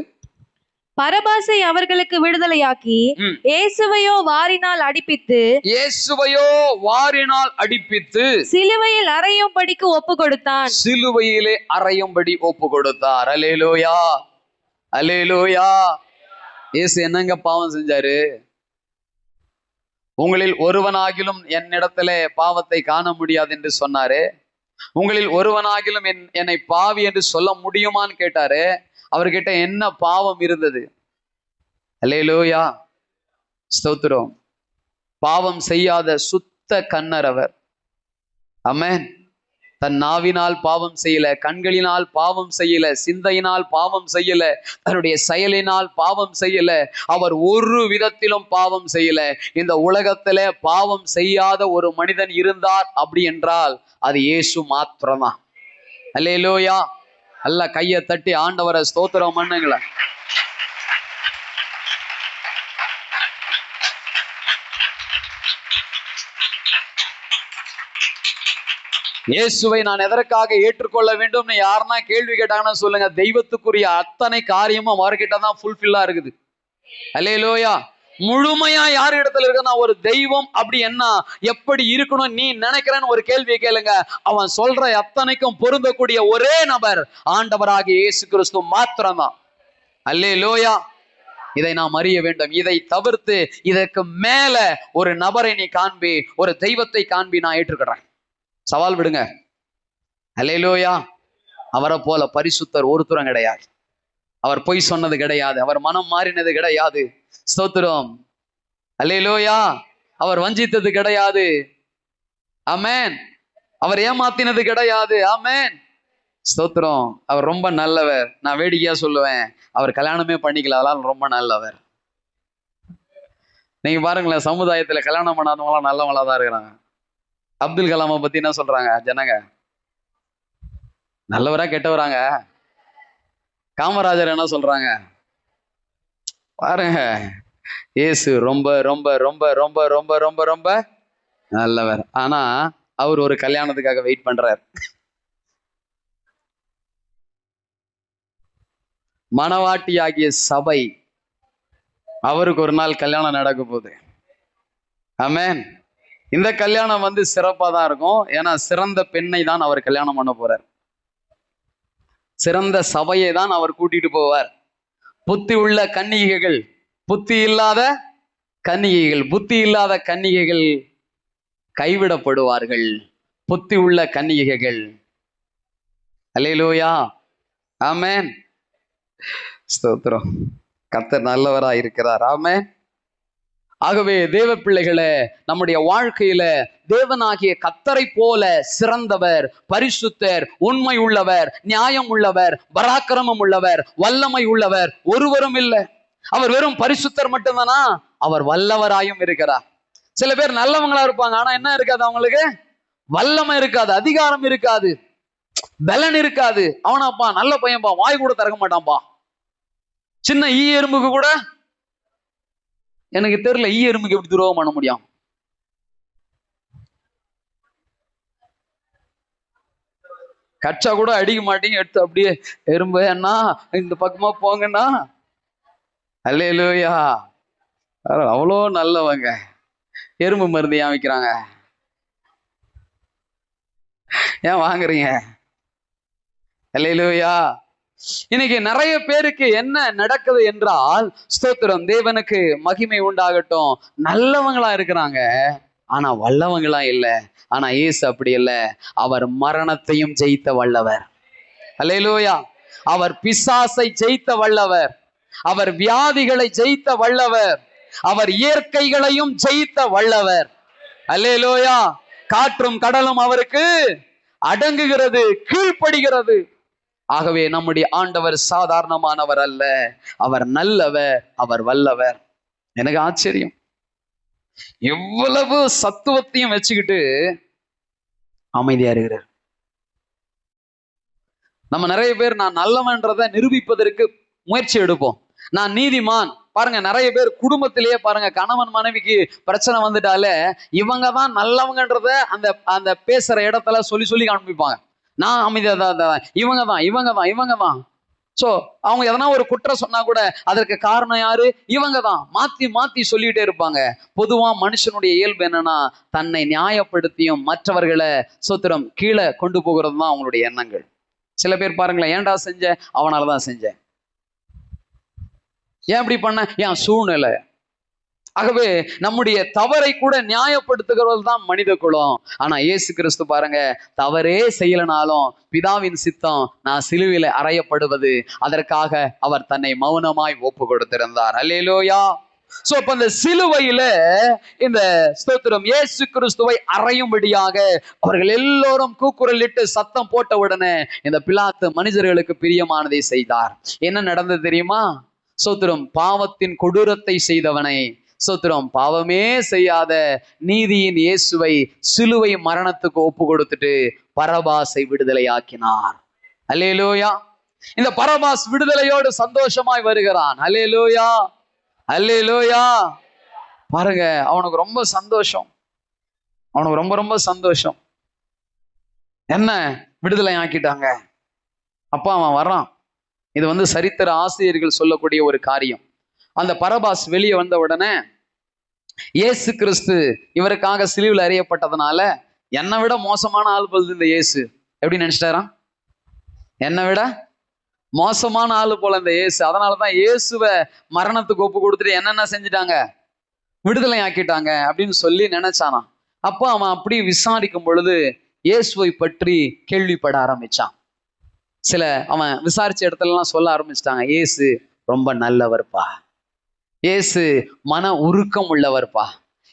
பரபாசை அவர்களுக்கு விடுதலையாக்கி இயேசுவையோ வாரினால் அடிப்பித்து சிலுவையில் அறையும்படிக்கு ஒப்பு கொடுத்தான். சிலுவையிலே அறையும்படி ஒப்பு கொடுத்தார். அல்லேலூயா, அல்லேலூயா. இயேசு என்னங்க பாவம் செஞ்சாரு? உங்களில் ஒருவனாகிலும் என்னிடத்திலே பாவத்தை காண முடியாது என்று சொன்னாரு. உங்களில் ஒருவனாகிலும் என்னை பாவி என்று சொல்ல முடியுமான்னு கேட்டாரு. அவர்கிட்ட என்ன பாவம் இருந்தது? அல்லேலூயா, ஸ்தோத்திரம். பாவம் செய்யாத சுத்த கண்ணர் அவர். ஆமென். தன் நாவினால் பாவம் செய்யல, கண்களினால் பாவம் செய்யல, சிந்தையினால் பாவம் செய்யல, தன்னுடைய செயலினால் பாவம் செய்யல. அவர் ஒரு விதத்திலும் பாவம் செய்யல. இந்த உலகத்துல பாவம் செய்யாத ஒரு மனிதன் இருந்தார் அப்படி என்றால் அது இயேசு மாத்திரம்தான். அல்லேலூயா. அல்ல கையை தட்டி ஆண்டவரை ஸ்தோத்திரம் பண்ணுங்களா. இயேசுவை நான் எதற்காக ஏற்றுக்கொள்ள வேண்டும்னு யாருன்னா கேள்வி கேட்டாங்கன்னா சொல்லுங்க, தெய்வத்துக்குரிய அத்தனை காரியமும் அவர்கிட்ட தான் ஃபுல்ஃபில்லா இருக்குது. அல்லேலூயா. முழுமையா யார் இடத்துல இருக்குன்னா, ஒரு தெய்வம் அப்படி என்ன எப்படி இருக்கணும் நீ நினைக்கிறேன்னு ஒரு கேள்வியை கேளுங்க, அவன் சொல்ற அத்தனைக்கும் பொருந்தக்கூடிய ஒரே நபர் ஆண்டவராகிய இயேசு கிறிஸ்து மாத்திரம்தான். அல்லேலூயா. இதை நாம் அறிய வேண்டும். இதை தவிர்த்து இதற்கு மேல ஒரு நபரை நீ காண்பி, ஒரு தெய்வத்தை காண்பி, நான் ஏற்றுக்கிறேன். சவால் விடுங்க. அல்லேலூயா. அவரை போல பரிசுத்தர் ஒருத்தரும் கிடையாது. அவர் பொய் சொன்னது கிடையாது. அவர் மனம் மாறினது கிடையாது. ஸ்தோத்திரம். அல்லேலூயா. அவர் வஞ்சித்தது கிடையாது. ஆமென். அவர் ஏமாத்தினது கிடையாது. ஆமென். ஸ்தோத்திரம். அவர் ரொம்ப நல்லவர். நான் வேடிக்கையா சொல்லுவேன், அவர் கல்யாணமே பண்ணிக்கல, அதெல்லாம் ரொம்ப நல்லவர். நீங்க பாருங்களேன், சமுதாயத்துல கல்யாணம் பண்ணாதவங்களாம் நல்லவங்களா தான் இருக்கிறாங்க. அப்துல் கலாமை பத்தி என்ன சொல்றாங்க ஜனங்க? நல்லவரா கெட்டவராங்க? காமராஜர் என்ன சொல்றாங்க பாருங்க, இயேசு ரொம்ப ரொம்ப ரொம்ப ரொம்ப ரொம்ப ரொம்ப ரொம்ப நல்லவர். ஆனா அவர் ஒரு கல்யாணத்துக்காக வெயிட் பண்றார். மணவாட்டி ஆகிய சபை, அவருக்கு ஒரு நாள் கல்யாணம் நடக்க போகுது. ஆமென். இந்த கல்யாணம் சிறப்பா தான் இருக்கும். ஏன்னா சிறந்த பெண்ணை தான் அவர் கல்யாணம் பண்ண போறார். சிறந்த சபையை தான் அவர் கூட்டிட்டு போவார். புத்தி உள்ள கன்னிகைகள், புத்தி இல்லாத கன்னிகைகள், புத்தி இல்லாத கன்னிகைகள் கைவிடப்படுவார்கள். புத்தி உள்ள கன்னிகைகள். அல்லேலூயா. ஆமென். ஸ்தோத்திரம். கர்த்தர் நல்லவராய் இருக்கிறார். ஆமென். ஆகவே தேவ பிள்ளைகளே, நம்முடைய வாழ்க்கையில தேவனாகிய கர்த்தரை போல சிறந்தவர், பரிசுத்தர், உண்மை உள்ளவர், நியாயம் உள்ளவர், பராக்கிரமம் உள்ளவர், வல்லமை உள்ளவர் ஒருவரும் இல்லை. அவர் வெறும் பரிசுத்தர் மட்டும்தானா? அவர் வல்லவராயும் இருக்கிறார். சில பேர் நல்லவங்களா இருப்பாங்க, ஆனா என்ன இருக்காது அவங்களுக்கு? வல்லமை இருக்காது, அதிகாரம் இருக்காது, பலன் இருக்காது. அவனாப்பா நல்ல பையன்பா, வாய் கூட திறக்க மாட்டான்பா. சின்ன ஈ எறும்புக்கு கூட எனக்கு தெரியல, ஈ எறும்புக்கு எப்படி துரோகம் பண்ண முடியும்? கச்சா கூட அடிக்க மாட்டீங்க, எடுத்து அப்படியே எறும்பு அண்ணா இந்த பக்கமா போங்கண்ணா. அல்லேலூயா. அவ்வளோ நல்லவங்க. எறும்பு மருந்து ஏன் வைக்கிறாங்க? ஏன் வாங்குறீங்க? அல்லேலூயா. இன்னைக்கு நிறைய பேருக்கு என்ன நடக்குது என்றால், ஸ்தோத்திரம், தேவனுக்கு மகிமை உண்டாகட்டும், நல்லவங்களா இருக்கிறாங்க, ஆனா வல்லவங்களா இல்லை. ஆனா இயேசு அப்படி இல்லை. அவர் மரணத்தையும் ஜெயித்த வல்லவர். அல்லேலூயா. அவர் பிசாசை ஜெயித்த வல்லவர். அவர் வியாதிகளை ஜெயித்த வல்லவர். அவர் இயற்கைகளையும் ஜெயித்த வல்லவர். அல்லேலூயா. காற்றும் கடலும் அவருக்கு அடங்குகிறது, கீழ்ப்படுகிறது. ஆகவே நம்முடைய ஆண்டவர் சாதாரணமானவர் அல்ல, அவர் நல்லவர், அவர் வல்லவர். எனக்கு ஆச்சரியம், எவ்வளவு சத்துவத்தையும் வச்சுக்கிட்டு அமைதியா இருக்கிறார். நம்ம நிறைய பேர் நான் நல்லவன்றதை நிரூபிப்பதற்கு முயற்சி எடுப்போம். நான் நீதிமான். பாருங்க, நிறைய பேர் குடும்பத்திலேயே பாருங்க, கணவன் மனைவிக்கு பிரச்சனை வந்துட்டாலே இவங்க தான் நல்லவங்கன்றத அந்த அந்த பேசுற இடத்துல சொல்லி சொல்லி காண்பிப்பாங்க. நான் அமைதியா தான், இவங்க தான். சோ அவங்க எதனா ஒரு குற்றம் சொன்னா கூட அதற்கு காரணம் யாரு? இவங்க தான். மாத்தி மாத்தி சொல்லிட்டே இருப்பாங்க. பொதுவா மனுஷனுடைய இயல்பு என்னன்னா, தன்னை நியாயப்படுத்தியும் மற்றவர்களை சோத்திரம் கீழே கொண்டு போகிறது தான் அவங்களுடைய எண்ணங்கள். சில பேர் பாருங்களேன், ஏன்டா செஞ்ச? அவனாலதான் செஞ்சேன். ஏன் இப்படி பண்ண? ஏன் சூழ்நிலை. ஆகவே நம்முடைய தவறை கூட நியாயப்படுத்துகிறது தான் மனித குலம். ஆனா இயேசு கிறிஸ்து பாருங்க, தவறே செய்யலனாலும் பிதாவின் சித்தம் நான் சிலுவையில அறையப்படுவது, அதற்காக அவர் தன்னை மௌனமாய் ஒப்பு கொடுத்திருந்தார். அல்லேலூயா. சோ அப்ப அந்த சிலுவையில இந்த ஸ்தோத்திரம் இயேசு கிறிஸ்துவை அறையும்படியாக அவர்கள் எல்லோரும் கூக்குரலிட்டு சத்தம் போட்ட உடனே இந்த பிலாத்து மனிதர்களுக்கு பிரியமானதை செய்தார். என்ன நடந்தது தெரியுமா? ஸ்தோத்திரம், பாவத்தின் கொடூரத்தை செய்தவனை, ஸ்தோத்திரம் பாவமே செய்யாத நீதியின் இயேசுவை சிலுவை மரணத்துக்கு ஒப்பு கொடுத்துட்டு பரபாசை விடுதலை ஆக்கினார். அல்லேலூயா. இந்த பரபாஸ் விடுதலையோடு சந்தோஷமாய் வருகிறான். அல்லேலூயா, அல்லேலூயா. பாருங்க, அவனுக்கு ரொம்ப சந்தோஷம், அவனுக்கு ரொம்ப ரொம்ப சந்தோஷம். என்ன விடுதலை ஆக்கிட்டாங்க. அப்பா அவன் வர்றான். இது சரித்திர ஆசிரியர்கள் சொல்லக்கூடிய ஒரு காரியம். அந்த பரபாஸ் வெளியே வந்த உடனே இயேசு கிறிஸ்து இவருக்காக சிலுவையில் அறியப்பட்டதுனால என்னை விட மோசமான ஆள் போல இந்த இயேசு எப்படி நினைச்சிட்டாராம்? என்னை விட மோசமான ஆளு போல இந்த இயேசு. அதனாலதான் இயேசுவை மரணத்துக்கு ஒப்பு கொடுத்துட்டு என்னென்ன செஞ்சுட்டாங்க? விடுதலை ஆக்கிட்டாங்க அப்படின்னு சொல்லி நினைச்சானா. அப்போ அவன் அப்படி விசாரிக்கும் பொழுது இயேசுவை பற்றி கேள்விப்பட ஆரம்பிச்சான். சில அவன் விசாரிச்ச இடத்துல எல்லாம் சொல்ல ஆரம்பிச்சிட்டாங்க, இயேசு ரொம்ப நல்லவர்ப்பா, இயேசு மன உருக்கம் உள்ளவர்ப்பா,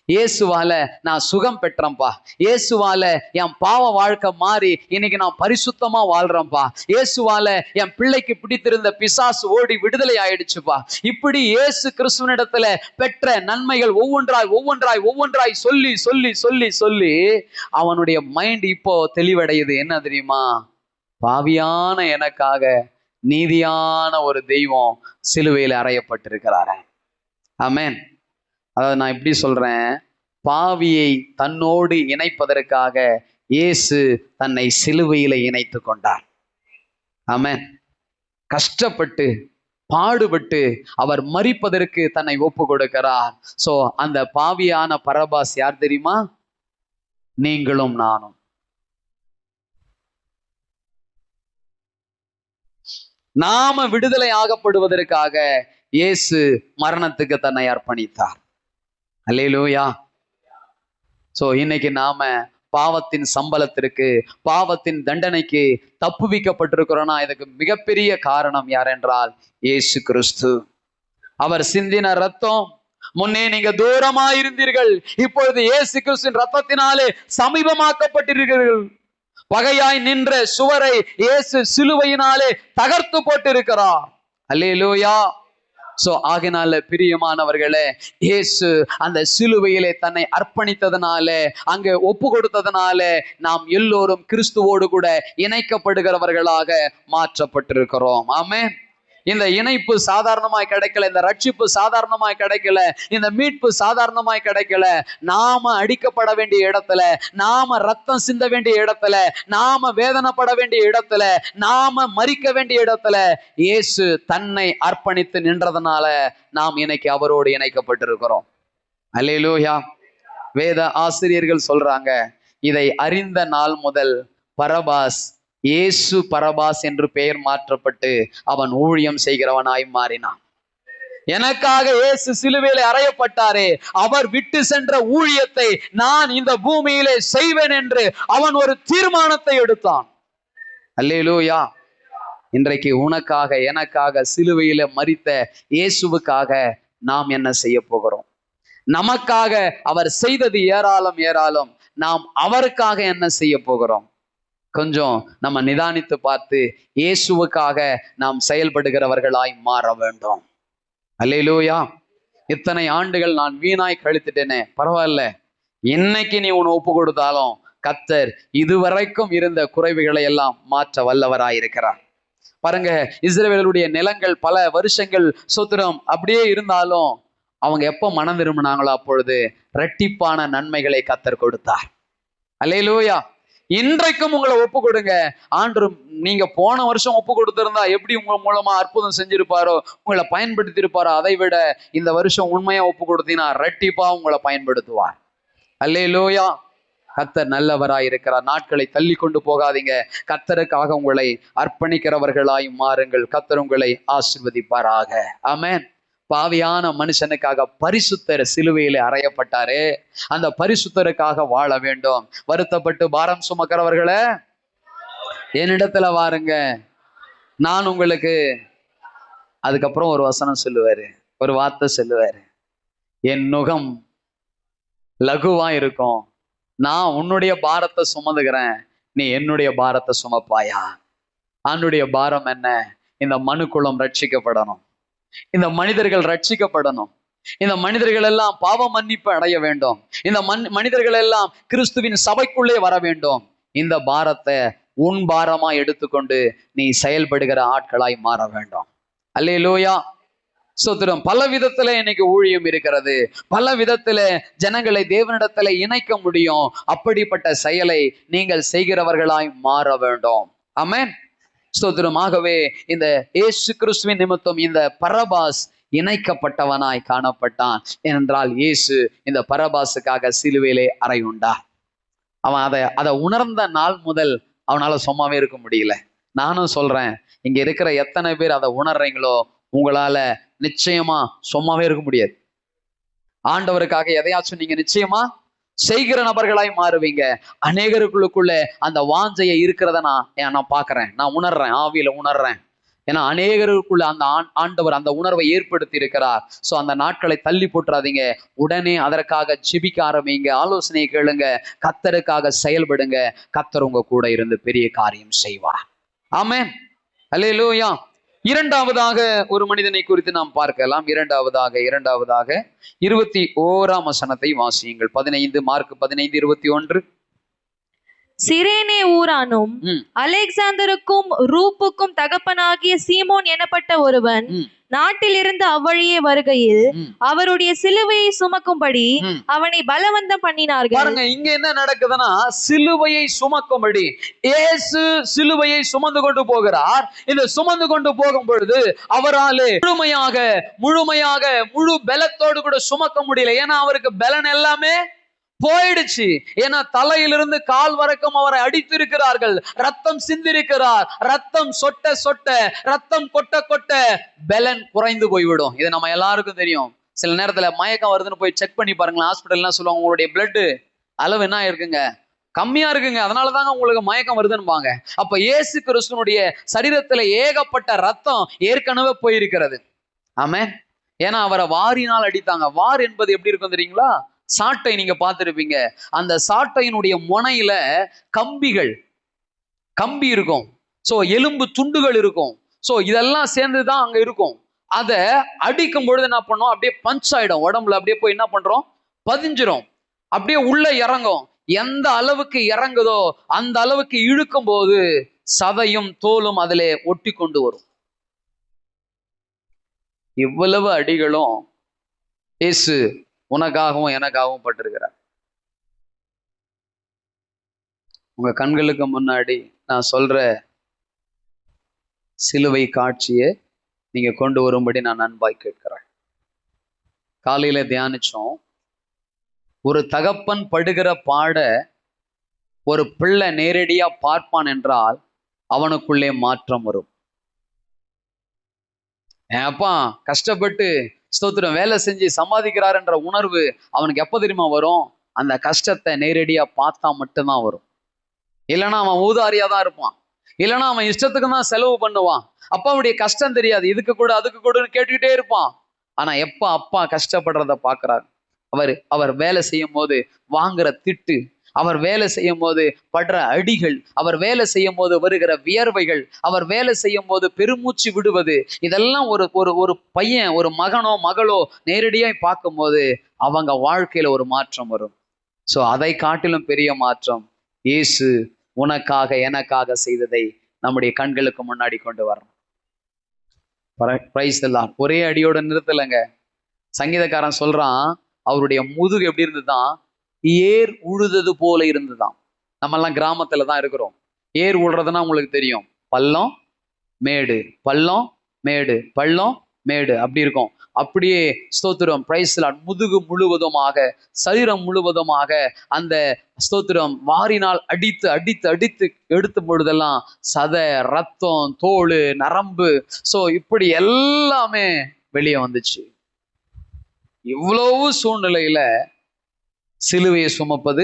இயேசுவால நான் சுகம் பெற்றேன்ப்பா, இயேசுவால என் பாவ வாழ்க்கை மாறி இன்னைக்கு நான் பரிசுத்தமா வாழ்றேன்ப்பா, இயேசுவால என் பிள்ளைக்கு பிடித்திருந்த பிசாசு ஓடி விடுதலை ஆயிடுச்சுப்பா. இப்படி இயேசு கிறிஸ்துவனிடத்துல பெற்ற நன்மைகள் ஒவ்வொன்றாய் ஒவ்வொன்றாய் ஒவ்வொன்றாய் சொல்லி சொல்லி சொல்லி சொல்லி அவனுடைய மைண்ட் இப்போ தெளிவடையுது. என்ன தெரியுமா? பாவியான எனக்காக நீதியான ஒரு தெய்வம் சிலுவையில் அறையப்பட்டிருக்கிறாரு. ஆமென். அதாவது நான் இப்படி சொல்றேன், பாவியை தன்னோடு இணைப்பதற்காக இயேசு தன்னை சிலுவையில இணைத்து கொண்டார். ஆமென். கஷ்டப்பட்டு பாடுபட்டு அவர் மரிப்பதற்கு தன்னை ஒப்பு கொடுக்கிறார். சோ அந்த பாவியான பரபாஸ் யார் தெரியுமா? நீங்களும் நானும். நாம விடுதலை ஆகப்படுவதற்காக இயேசு மரணத்துக்கு தன்னை அர்ப்பணித்தார். அல்லேலூயா. சோ இன்னைக்கு நாம பாவத்தின் சம்பளத்திற்கு, பாவத்தின் தண்டனைக்கு தப்புவிக்கப்பட்டிருக்கிறோம்னா இதுக்கு மிகப்பெரிய காரணம் யார் என்றால் இயேசு கிறிஸ்து. அவர் சிந்தின ரத்தம். முன்னே நீங்க தூரமா இருந்தீர்கள், இப்பொழுது இயேசு கிறிஸ்துவின் ரத்தத்தினாலே சமீபமாக்கப்பட்டிருக்கிறீர்கள். பகையாய் நின்ற சுவரை இயேசு சிலுவையினாலே தகர்த்து போட்டிருக்கிறார். அல்லேலூயா. சோ ஆகினால பிரியமானவர்களே, இயேசு அந்த சிலுவையிலே தன்னை அர்ப்பணித்ததுனால, அங்கே ஒப்பு கொடுத்ததுனால நாம் எல்லோரும் கிறிஸ்துவோடு கூட இணைக்கப்படுகிறவர்களாக மாற்றப்பட்டிருக்கிறோம். ஆமென். இந்த இணைப்பு சாதாரணமாய் கிடைக்கல, இந்த ரட்சிப்பு சாதாரணமாய் கிடைக்கல, இந்த மீட்பு சாதாரணமாய் கிடைக்கல. நாம அடிக்கப்பட வேண்டிய இடத்துல, நாம ரத்தம் சிந்த வேண்டிய இடத்துல, நாம வேதனைப்பட வேண்டிய இடத்துல, நாம மரிக்க வேண்டிய இடத்துல இயேசு தன்னை அர்ப்பணித்து நின்றதுனால நாம் இன்னைக்கு அவரோடு இணைக்கப்பட்டிருக்கிறோம். அல்லேலூயா. வேத ஆசிரியர்கள் சொல்றாங்க, இதை அறிந்த நாள் முதல் பரபாஸ் இயேசு பரபாஸ் என்று பெயர் மாற்றப்பட்டு அவன் ஊழியம் செய்கிறவனாய் மாறினான். எனக்காக இயேசு சிலுவையிலே அறையப்பட்டாரே, அவர் விட்டு சென்ற ஊழியத்தை நான் இந்த பூமியிலே செய்வேன் என்று அவன் ஒரு தீர்மானத்தை எடுத்தான். அல்லேலூயா. இன்றைக்கு உனக்காக எனக்காக சிலுவையில மரித்த இயேசுவுக்காக நாம் என்ன செய்ய போகிறோம்? நமக்காக அவர் செய்தது ஏராளம் ஏராளம். நாம் அவருக்காக என்ன செய்ய போகிறோம்? கொஞ்சம் நம்ம நிதானித்து பார்த்து இயேசுவுக்காக நாம் செயல்படுகிறவர்களாய் மாற வேண்டும். அல்லேலூயா. இத்தனை ஆண்டுகள் நான் வீணாய் கழித்துட்டேனே, பரவாயில்ல, இன்னைக்கு நீ உன்னை ஒப்பு கொடுத்தாலும் கர்த்தர் இதுவரைக்கும் இருந்த குறைவுகளை எல்லாம் மாற்ற வல்லவராயிருக்கிறார். பாருங்க, இஸ்ரவேலுடைய நிலங்கள் பல வருஷங்கள் சுத்திரம் அப்படியே இருந்தாலும் அவங்க எப்போ மனம் திரும்பினாங்களோ அப்பொழுது இரட்டிப்பான நன்மைகளை கர்த்தர் கொடுத்தார். அல்லேலூயா. இன்றைக்கும் உங்களை ஒப்பு கொடுங்க. ஆண்டு நீங்க போன வருஷம் ஒப்பு கொடுத்திருந்தா எப்படி உங்க மூலமா அற்புதம் செஞ்சிருப்பாரோ, உங்களை பயன்படுத்தி இருப்பாரோ, அதை விட இந்த வருஷம் உண்மையா ஒப்பு கொடுத்தீங்கன்னா இரட்டிப்பா உங்களை பயன்படுத்துவார். அல்லேலூயா. கர்த்தர் நல்லவராய் இருக்கிறார். நாட்களை தள்ளி கொண்டு போகாதீங்க. கர்த்தருக்காக உங்களை அர்ப்பணிக்கிறவர்களாய் மாறுங்கள். கர்த்தர் உங்களை ஆசீர்வதிப்பாராக. ஆமென். பாவியான மனுஷனுக்காக பரிசுத்தர் சிலுவையில அறையப்பட்டாரு. அந்த பரிசுத்தருக்காக வாழ வேண்டும். வருத்தப்பட்டு பாரம் சுமக்கிறவர்களே என்னிடத்துல வாருங்க, நான் உங்களுக்கு. அதுக்கப்புறம் ஒரு வசனம் சொல்லுவாரு, ஒரு வார்த்தை சொல்லுவாரு, என் நுகம் லகுவா இருக்கும், நான் உன்னுடைய பாரத்தை சுமந்துக்கிறேன், நீ என்னுடைய பாரத்தை சுமப்பாயா? ஆண்டுடைய பாரம் என்ன? இந்த மனுக்குலம் ரட்சிக்கப்படணும், இந்த மனிதர்கள் ரட்சிக்கப்படணும், இந்த மனிதர்கள் எல்லாம் பாவ மன்னிப்பு அடைய வேண்டும், இந்த மனிதர்கள் எல்லாம் கிறிஸ்துவின் சபைக்குள்ளே வர வேண்டும். இந்த பாரத்தை உன் பாரமா எடுத்துக்கொண்டு நீ செயல்படுகிற ஆட்களாய் மாற வேண்டும். அல்லேலூயா. ஸ்தோத்திரம். பல விதத்துல இன்னைக்கு ஊழியம் இருக்கிறது, பல விதத்துல ஜனங்களை தேவனிடத்துல இணைக்க முடியும். அப்படிப்பட்ட செயலை நீங்கள் செய்கிறவர்களாய் மாற வேண்டும். ஆமென். ஸ்தோத்திரமாகவே இந்த இயேசு கிறிஸ்துவின் நிமித்தம் இந்த பரபாஸ் இணைக்கப்பட்டவனாய் காணப்பட்டான். ஏனென்றால் இயேசு இந்த பரபாசுக்காக சிலுவையிலே அறையுண்டார். அவன் அதை உணர்ந்த நாள் முதல் அவனால சும்மாவே இருக்க முடியல. நானும் சொல்றேன், இங்க இருக்கிற எத்தனை பேர் அதை உணர்றீங்களோ உங்களால நிச்சயமா சும்மாவே இருக்க முடியாது. ஆண்டவருக்காக எதையாச்சும் நீங்க நிச்சயமா செய்கிற நபர்களாய் மாறுவீங்க. அநேகருக்குள்ளுக்குள்ள அந்த வாஞ்சையை இருக்கிறத நான் பாக்குறேன், நான் உணர்றேன், ஆவியில உணர்றேன். ஏன்னா அநேகருக்குள்ள அந்த ஆண்டவர் அந்த உணர்வை ஏற்படுத்தி இருக்கிறார். சோ அந்த நாட்களை தள்ளி போட்டுறாதீங்க. உடனே அதற்காக ஜெபிக்க ஆரம்பிங்க, ஆலோசனையை கேளுங்க, கர்த்தருக்காக செயல்படுங்க. கர்த்தர் உங்க கூட இருந்து பெரிய காரியம் செய்வார். ஆமென். அல்லேலூயா. இரண்டாவதாக ஒரு மனிதனை குறித்து நாம் பார்க்கலாம். இரண்டாவதாக 21ஆம் வசனத்தை வாசியுங்கள். 15 மார்க் 15:21. சிரேனே ஊரானும் அலெக்சாந்தருக்கும் ரூப்புக்கும் தகப்பனாகிய சீமோன் எனப்பட்ட ஒருவன் நாட்டில் இருந்து அவ்வழியே வருகையில் அவருடைய சிலுவையை சுமக்கும்படி அவனை பலவந்தம் பண்ணினார்கள். பாருங்க, இங்க என்ன நடக்குதுன்னா, சிலுவையை சுமக்கும்படி இயேசு சிலுவையை சுமந்து கொண்டு போகிறார். இந்த சுமந்து கொண்டு போகும் பொழுது அவராலே முழுமையாக முழு பலத்தோடு கூட சுமக்க முடியல. ஏன்னா அவருக்கு பலன் எல்லாமே போயிடுச்சு. ஏன்னா தலையிலிருந்து கால் வரைக்கும் அவரை அடித்திருக்கிறார்கள், ரத்தம் சிந்திருக்கிறார். ரத்தம் சொட்ட ரத்தம் கொட்ட பலன் குறைந்து போய்விடும். இது நம்ம எல்லாருக்கும் தெரியும். சில நேரத்துல மயக்கம் வருதுன்னு போய் செக் பண்ணி பாருங்களேன். ஹாஸ்பிட்டல்லாம் சொல்லுவாங்க, உங்களுடைய பிளட் அளவு என்ன இருக்குங்க, கம்மியா இருக்குங்க, அதனாலதாங்க உங்களுக்கு மயக்கம் வருதுன்னுபாங்க. அப்ப இயேசு கிறிஸ்துனுடைய சரீரத்துல ஏகப்பட்ட ரத்தம் ஏற்கனவே போயிருக்கிறது. ஆமென். ஏன்னா அவரை வாரினால் அடித்தாங்க. வார் என்பது எப்படி இருக்கும் தெரியுங்களா? சாட்டை நீங்க பார்த்திருப்பீங்க. அந்த சாட்டையினுடைய முனையில கம்பி இருக்கும். சோ எலும்பு துண்டுகள் இருக்கும். சோ இதெல்லாம் சேர்ந்துதான் அங்க இருக்கும். அத அடிக்கும் பொழுது என்ன பண்ணோம், அப்படியே பஞ்ச் ஆயிடும் உடம்புல. அப்படியே போய் என்ன பண்றோம், பதிஞ்சிரும், அப்படியே உள்ள இறங்கும். எந்த அளவுக்கு இறங்குதோ அந்த அளவுக்கு இழுக்கும் போது சதையும் தோலும் அதிலே ஒட்டி கொண்டு வரும். இவ்வளவு அடிகளும் இயேசு உனக்காகவும் எனக்காகவும் பட்டிருக்கிறார். உங்க கண்களுக்கு முன்னாடி நான் சொல்ற சிலுவை காட்சியை நீங்க கொண்டு வரும்படி நான் அன்பாய் கேட்கிறேன். காலையில தியானிச்சோம், ஒரு தகப்பன் படுகிற பாட ஒரு பிள்ளை நேரடியா பார்ப்பான் என்றால் அவனுக்குள்ளே மாற்றம் வரும். அப்பா கஷ்டப்பட்டு ஸ்தோத்திரம் வேலை செஞ்சு சம்பாதிக்கிறார் என்ற உணர்வு அவனுக்கு எப்ப தெரியுமா வரும்? அந்த கஷ்டத்தை நேரடியா பார்த்தா மட்டும்தான் வரும். இல்லைன்னா அவன் ஊதாரியா தான் இருப்பான், இல்லைன்னா அவன் இஷ்டத்துக்கு தான் செலவு பண்ணுவான். அப்பாவுடைய கஷ்டம் தெரியாது, இதுக்கு கூட அதுக்கு கூடன்னு கேட்டுக்கிட்டே இருப்பான். ஆனா எப்ப அப்பா கஷ்டப்படுறத பாக்குறாரு, அவர் வேலை செய்யும் போது வாங்குற திட்டு, அவர் வேலை செய்யும் போது படுற அடிகள், அவர் வேலை செய்யும் போது வருகிற வியர்வைகள், அவர் வேலை செய்யும் போது பெருமூச்சு விடுவது, இதெல்லாம் ஒரு ஒரு ஒரு பையன், ஒரு மகனோ மகளோ நேரடியாய் பார்க்கும்போது அவங்க வாழ்க்கையில ஒரு மாற்றம் வரும். ஸோ அதை காட்டிலும் பெரிய மாற்றம் இயேசு உனக்காக எனக்காக செய்ததை நம்முடைய கண்களுக்கு முன்னாடி கொண்டு வரணும். பிரைஸ் எல்லாம் ஒரே அடியோட நிறுத்தலைங்க. சங்கீதக்காரன் சொல்றான், அவருடைய முதுகு எப்படி இருந்துதான், ஏர் உழுதது போல இருந்துதான். நம்ம எல்லாம் கிராமத்துல தான் இருக்கிறோம். ஏர் உழுறதுன்னா உங்களுக்கு தெரியும், பள்ளம் மேடு, பள்ளம் மேடு, பள்ளம் மேடு, அப்படி இருக்கும். அப்படியே ஸ்தோத்திரம், பிரைஸ் லார்ட், முதுகு முழுவதுமாக, சரீரம் முழுவதுமாக அந்த ஸ்தோத்திரம் வாரினால் அடித்து அடித்து அடித்து எடுத்த பொழுதெல்லாம் சதை, ரத்தம், தோல், நரம்பு, ஸோ இப்படி எல்லாமே வெளியே வந்துச்சு. இவ்வளவு சூழ்நிலையில சிலுவையை சுமப்பது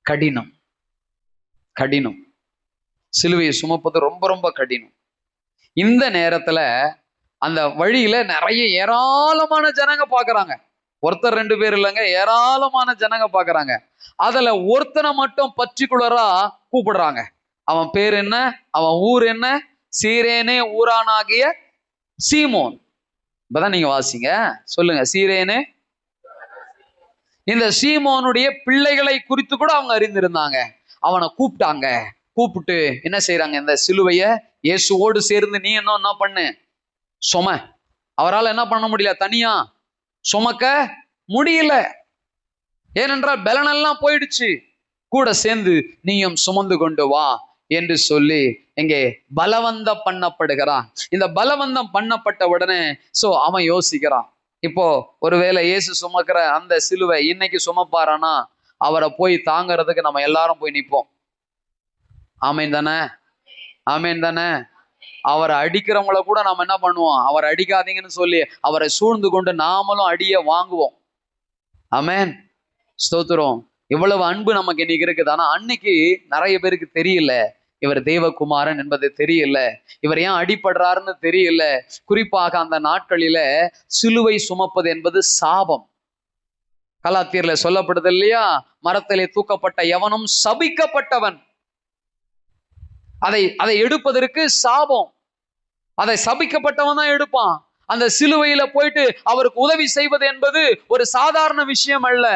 கடினம். கடினம், சிலுவையை சுமப்பது ரொம்ப ரொம்ப கடினம். இந்த நேரத்துல அந்த வழியில நிறைய ஏராளமான ஜனங்க பாக்குறாங்க. ஒருத்தர் ரெண்டு பேர் இல்லைங்க, ஏராளமான ஜனங்க பாக்குறாங்க. அதுல ஒருத்தனை மட்டும் பர்டிகுலரா கூப்பிடுறாங்க. அவன் பேர் என்ன, அவன் ஊர் என்ன? சீரேனே ஊரானாகிய சீமோன். இப்பதான் நீங்க வாசிங்க, சொல்லுங்க. சீரேனே. இந்த சீமோனுடைய பிள்ளைகளை குறித்து கூட அவங்க அறிந்திருந்தாங்க. அவனை கூப்பிட்டாங்க. கூப்பிட்டு என்ன செய்யறாங்க, இந்த சிலுவைய இயேசுவோடு சேர்ந்து நீ என்ன பண்ணு, சும. அவரால் என்ன பண்ண முடியல, தனியா சுமக்க முடியல. ஏனென்றால் பலனெல்லாம் போயிடுச்சு. கூட சேர்ந்து நீயும் சுமந்து கொண்டு வா என்று சொல்லி இங்கே பலவந்தம் பண்ணப்படுகிறான். இந்த பலவந்தம் பண்ணப்பட்ட உடனே சோ அவன் யோசிக்கிறான், இப்போ ஒருவேளை இயேசு சுமக்கிற அந்த சிலுவை இன்னைக்கு சுமப்பாரானா அவரை போய் தாங்கிறதுக்கு நம்ம எல்லாரும் போய் நிற்போம். ஆமேன் தானே? ஆமேன் தானே? அவரை அடிக்கிறவங்கள கூட நாம என்ன பண்ணுவோம், அவரை அடிக்காதீங்கன்னு சொல்லி அவரை சூழ்ந்து கொண்டு நாமளும் அடிய வாங்குவோம். ஆமேன், ஸ்தோத்திரம். இவ்வளவு அன்பு நமக்கு இன்னைக்கு இருக்குது. ஆனா அன்னைக்கு நிறைய பேருக்கு தெரியல, இவர் தேவகுமாரன் என்பது தெரியல, இவர் ஏன் அடிபடுறாருன்னு தெரியல. குறிப்பாக அந்த நாட்களில சிலுவை சுமப்பது என்பது சாபம். கலாத்தியர்ல சொல்லப்படுது இல்லையா, மரத்திலே தூக்கப்பட்ட எவனும் சபிக்கப்பட்டவன். அதை எடுப்பதற்கு சாபம். அதை சபிக்கப்பட்டவன் தான் எடுப்பான். அந்த சிலுவையில போயிட்டு அவருக்கு உதவி செய்வது என்பது ஒரு சாதாரண விஷயம் அல்ல.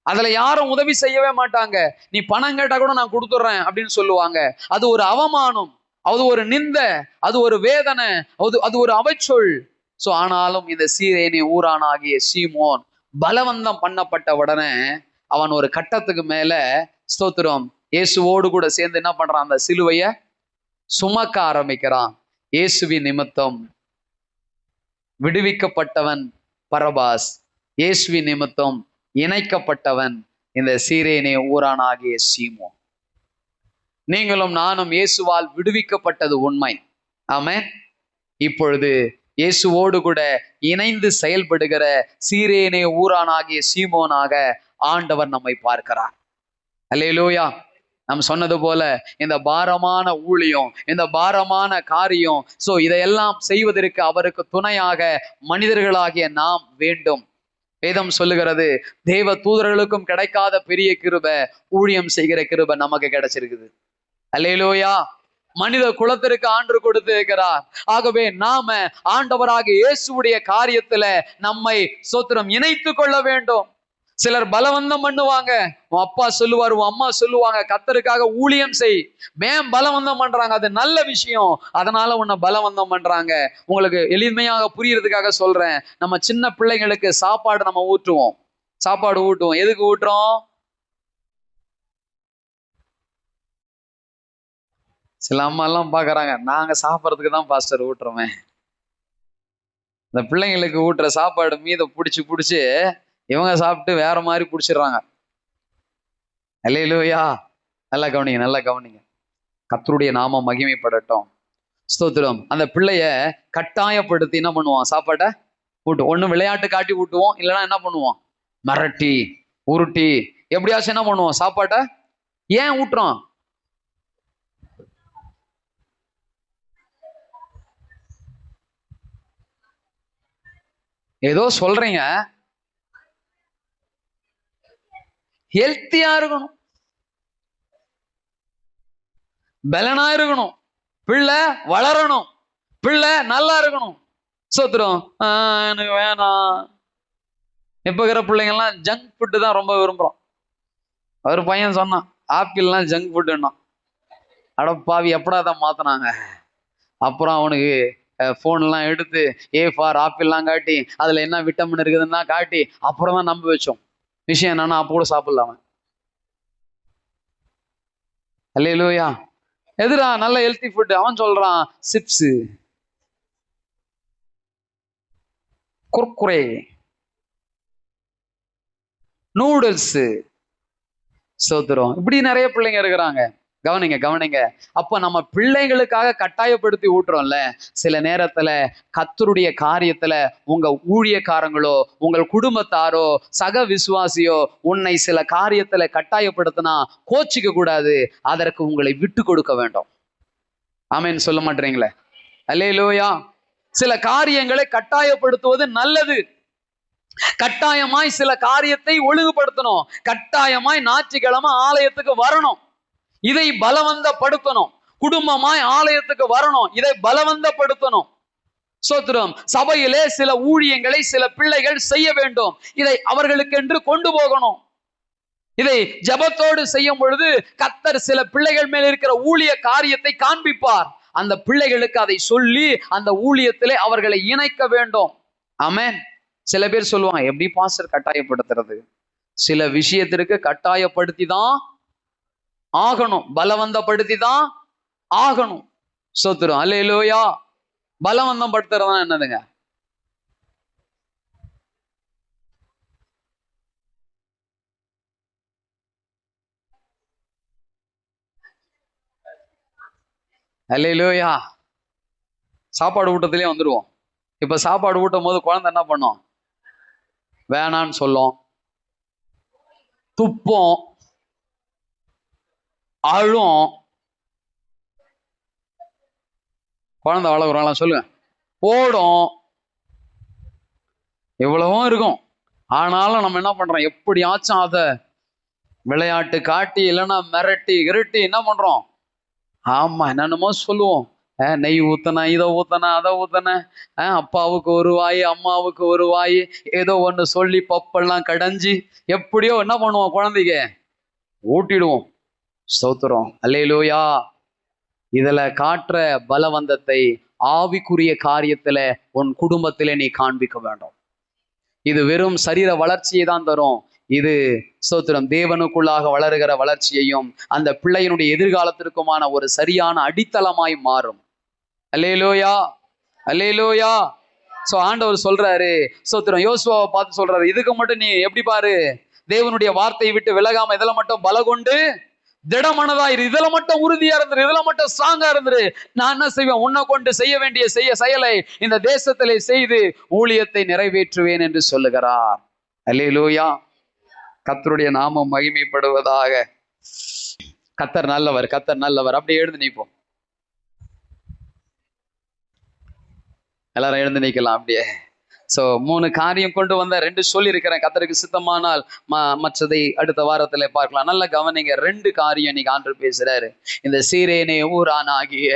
அதுல யாரும் உதவி செய்யவே மாட்டாங்க. நீ பணம் கேட்டா கூட நான் கொடுத்துட்றேன் அப்படின்னு சொல்லுவாங்க. அது ஒரு அவமானம், அது ஒரு நிந்த, அது ஒரு வேதனை, அது ஒரு அவச்சொல். சோ ஆனாலும் இந்த சீரேனே ஊரானாகிய சீமோன் பலவந்தம் பண்ணப்பட்ட உடனே அவன் ஒரு கட்டத்துக்கு மேல ஸ்தோத்திரம் இயேசுவோடு கூட சேர்ந்து என்ன பண்றான், அந்த சிலுவைய சுமக்க ஆரம்பிக்கிறான். இயேசுவின் நிமித்தம் விடுவிக்கப்பட்டவன் பரபாஸ், இயேசுவின் நிமித்தம் இணைக்கப்பட்டவன் இந்த சீரேனே ஊரானாகிய சீமோன். நீங்களும் நானும் இயேசுவால் விடுவிக்கப்பட்டது உண்மை. ஆமென். இப்பொழுது இயேசுவோடு கூட இணைந்து செயல்படுகிற சீரேனே ஊரானாகிய சீமோனாக ஆண்டவர் நம்மை பார்க்கிறார். அல்லேலூயா. நாம் சொன்னது போல இந்த பாரமான ஊழியம், இந்த பாரமான காரியம், சோ இதையெல்லாம் செய்வதற்கு அவருக்கு துணையாக மனிதர்களாகிய நாம் வேண்டும். வேதம் சொல்லுகிறது, தேவ தூதர்களுக்கும் கிடைக்காத பெரிய கிருபை, ஊழியம் செய்கிற கிருபை நமக்கு கிடைச்சிருக்குது. அல்லேலூயா. மனித குலத்திற்கு ஆண்டு கொடுத்து இருக்கிறார். ஆகவே நாம ஆண்டவராகிய இயேசுவுடைய காரியத்துல நம்மை ஸ்தோத்திரம் இணைத்து கொள்ள வேண்டும். சிலர் பலவந்தம் பண்ணுவாங்க. உன் அப்பா சொல்லுவார், உன் அம்மா சொல்லுவாங்க, கர்த்தருக்காக ஊழியம் செய். பலவந்தம் பண்றாங்க, அது நல்ல விஷயம். அதனால உன்னை பலவந்தம் பண்றாங்க. உங்களுக்கு எளிமையாக புரியறதுக்காக சொல்றேன். நம்ம சின்ன பிள்ளைங்களுக்கு சாப்பாடு நம்ம ஊட்டுவோம். சாப்பாடு ஊட்டுவோம். எதுக்கு ஊட்டுறோம்? சில அம்மா எல்லாம் பாக்குறாங்க, நாங்க சாப்பிட்றதுக்கு தான் பாஸ்டர் ஊட்டுறோமே. இந்த பிள்ளைங்களுக்கு ஊட்டுற சாப்பாடு மீத புடிச்சு இவங்க சாப்பிட்டு வேற மாதிரி பிடிச்சிடுறாங்க. அல்லேலூயா. நல்லா கவனிங்க, நல்லா கவனிங்க. கர்த்தருடைய நாமம் மகிமைப்படட்டும். ஸ்தோத்திரம். அந்த பிள்ளைய கட்டாயப்படுத்தி என்ன பண்ணுவான், சாப்பாட்டை ஊட்டுவோம். ஒண்ணு விளையாட்டு காட்டி ஊட்டுவோம், இல்லைன்னா என்ன பண்ணுவோம், மிரட்டி உருட்டி எப்படியாச்சும் என்ன பண்ணுவோம், சாப்பாட்டை. ஏன் ஊட்டுறோம்? ஏதோ சொல்றீங்க, ஹெல்த்தியா இருக்கணும், பலனா இருக்கணும், பிள்ளை வளரணும், பிள்ளை நல்லா இருக்கணும். சோத்துரும் எனக்கு வேணாம். இப்ப இருக்கிற பிள்ளைங்கள்லாம் ஜங்க் ஃபுட்டு தான் ரொம்ப விரும்புறோம். ஒரு பையன் சொன்னான், ஆப்பிள்லாம் ஜங்க் ஃபுட்டுன்னா. அட பாவி, எப்படா அதை மாத்தினாங்க? அப்புறம் அவனுக்கு ஃபோன்லாம் எடுத்து ஏ ஃபார் ஆப்பிள்லாம் காட்டி அதுல என்ன விட்டமின் இருக்குதுன்னா காட்டி அப்புறம் தான் நம்ப வச்சோம். விஷயம் என்னன்னா அப்போ கூட சாப்பிடலாம். அல்லேலூயா. எதுரா நல்ல ஹெல்த்தி ஃபுட்? அவன் சொல்றான் சிப்ஸு, குர்குரே, நூடுல்ஸ். சோத்துரும். இப்படி நிறைய பிள்ளைங்க இருக்கிறாங்க. கவனிங்க கவனிங்க. அப்ப நம்ம பிள்ளைகளுக்காக கட்டாயப்படுத்தி ஊட்டுறோம்ல, சில நேரத்துல கர்த்தருடைய காரியத்துல உங்க ஊழியக்காரங்களோ உங்கள் குடும்பத்தாரோ சக விசுவாசியோ உன்னை சில காரியத்துல கட்டாயப்படுத்தினா கோச்சிக்க கூடாது, அதற்கு உங்களை விட்டு கொடுக்க வேண்டும். ஆமென் சொல்ல மாட்டீங்களே? அல்லேலூயா. சில காரியங்களை கட்டாயப்படுத்துவது நல்லது. கட்டாயமாய் சில காரியத்தை ஒழுங்குபடுத்தணும். கட்டாயமாய் ஞாயிற்றுக்கிழமை ஆலயத்துக்கு வரணும், இதை பலவந்தப்படுத்தணும். குடும்பமாய் ஆலயத்துக்கு வரணும், இதை பலவந்தப்படுத்தணும். சோத்திரம். சபையிலே சில ஊழியங்களை சில பிள்ளைகள் செய்ய வேண்டும், இதை அவர்களுக்கென்று கொண்டு போகணும். இதை ஜபத்தோடு செய்யும் பொழுது கர்த்தர் சில பிள்ளைகள் மேல் இருக்கிற ஊழிய காரியத்தை காண்பிப்பார். அந்த பிள்ளைகளுக்கு அதை சொல்லி அந்த ஊழியத்திலே அவர்களை இணைக்க வேண்டும். ஆமென். சில பேர் சொல்லுவாங்க, எப்படி பாஸ்டர் கட்டாயப்படுத்துறது? சில விஷயத்திற்கு கட்டாயப்படுத்தி தான் ஆகணும், பலவந்தப்படுத்தி தான் ஆகணும். சோத்திரம். அல்லேலூயா. பலவந்தம் படுத்துறதா என்னதுங்க? அல்லேலூயா. சாப்பாடு ஊட்டத்திலே வந்துடுவோம். இப்ப சாப்பாடு ஊட்டும் போது குழந்தை என்ன பண்ணும்? வேணான்னு சொல்லும், துப்பம், அழும். குழந்தை வளர்க்குறோம்ல, சொல்லுங்க, ஓடும், இவ்வளவும் இருக்கும். ஆனாலும் நம்ம என்ன பண்றோம்? எப்படியாச்சும் அதை விளையாட்டு காட்டி இல்லைன்னா மிரட்டி கிரட்டி என்ன பண்றோம்? ஆமா, என்னென்னமோ சொல்லுவோம். நெய் ஊத்தன, இதை ஊத்தன, அதை ஊத்தன, அப்பாவுக்கு ஒரு வாய் அம்மாவுக்கு ஒரு வாய், ஏதோ ஒண்ணு சொல்லி பப்பெல்லாம் கடைஞ்சி எப்படியோ என்ன பண்ணுவோம்? குழந்தைக்கு ஊட்டிடுவோம். ஸ்தோத்திரம். அல்லேலூயா. இதுல காட்டுற பலவந்தத்தை ஆவிக்குரிய காரியத்துல உன் குடும்பத்திலே நீ காண்பிக்க வேண்டும். இது வெறும் சரீர வளர்ச்சியை தான் தரும். இது ஸ்தோத்திரம் தேவனுக்குள்ளாக வளருகிற வளர்ச்சியையும் அந்த பிள்ளையினுடைய எதிர்காலத்திற்குமான ஒரு சரியான அடித்தளமாய் மாறும். அல்லேலூயா. அல்லேலூயா. சோ ஆண்டவர் சொல்றாரு, ஸ்தோத்திரம் யோசுவாவை பார்த்து சொல்றாரு, இதுக்கு மட்டும் நீ எப்படி பாரு, தேவனுடைய வார்த்தையை விட்டு விலகாம இதுல மட்டும் பலகொண்டு திடமனதா இரு, இதுல மட்டும் உறுதியா இருந்துரு, இதுல மட்டும் ஸ்ட்ராங்கா இருந்துரு. நான் என்ன செய்வேன்? உன்னை கொண்டு செய்ய வேண்டிய செயலை இந்த தேசத்திலே செய்து ஊழியத்தை நிறைவேற்றுவேன் என்று சொல்லுகிறார். அல்லேலூயா. கர்த்தருடைய நாமம் மகிமைப்படுவதாக. கர்த்தர் நல்லவர், கர்த்தர் நல்லவர். அப்படியே எழுந்து நிற்போம். எல்லாரும் எழுந்து நிக்கலாம் அப்படியே. சோ 3 காரியம் கொண்டு வந்த 2 சொல்லி இருக்கிறேன். கர்த்தருக்கு சித்தமானால் மற்றதை அடுத்த வாரத்துல பார்க்கலாம். நல்ல கவனிங்க. 2 காரியம் இன்னைக்கு ஆண்டவர் பேசுறாரு. இந்த சீரேனே ஊரான் ஆகிய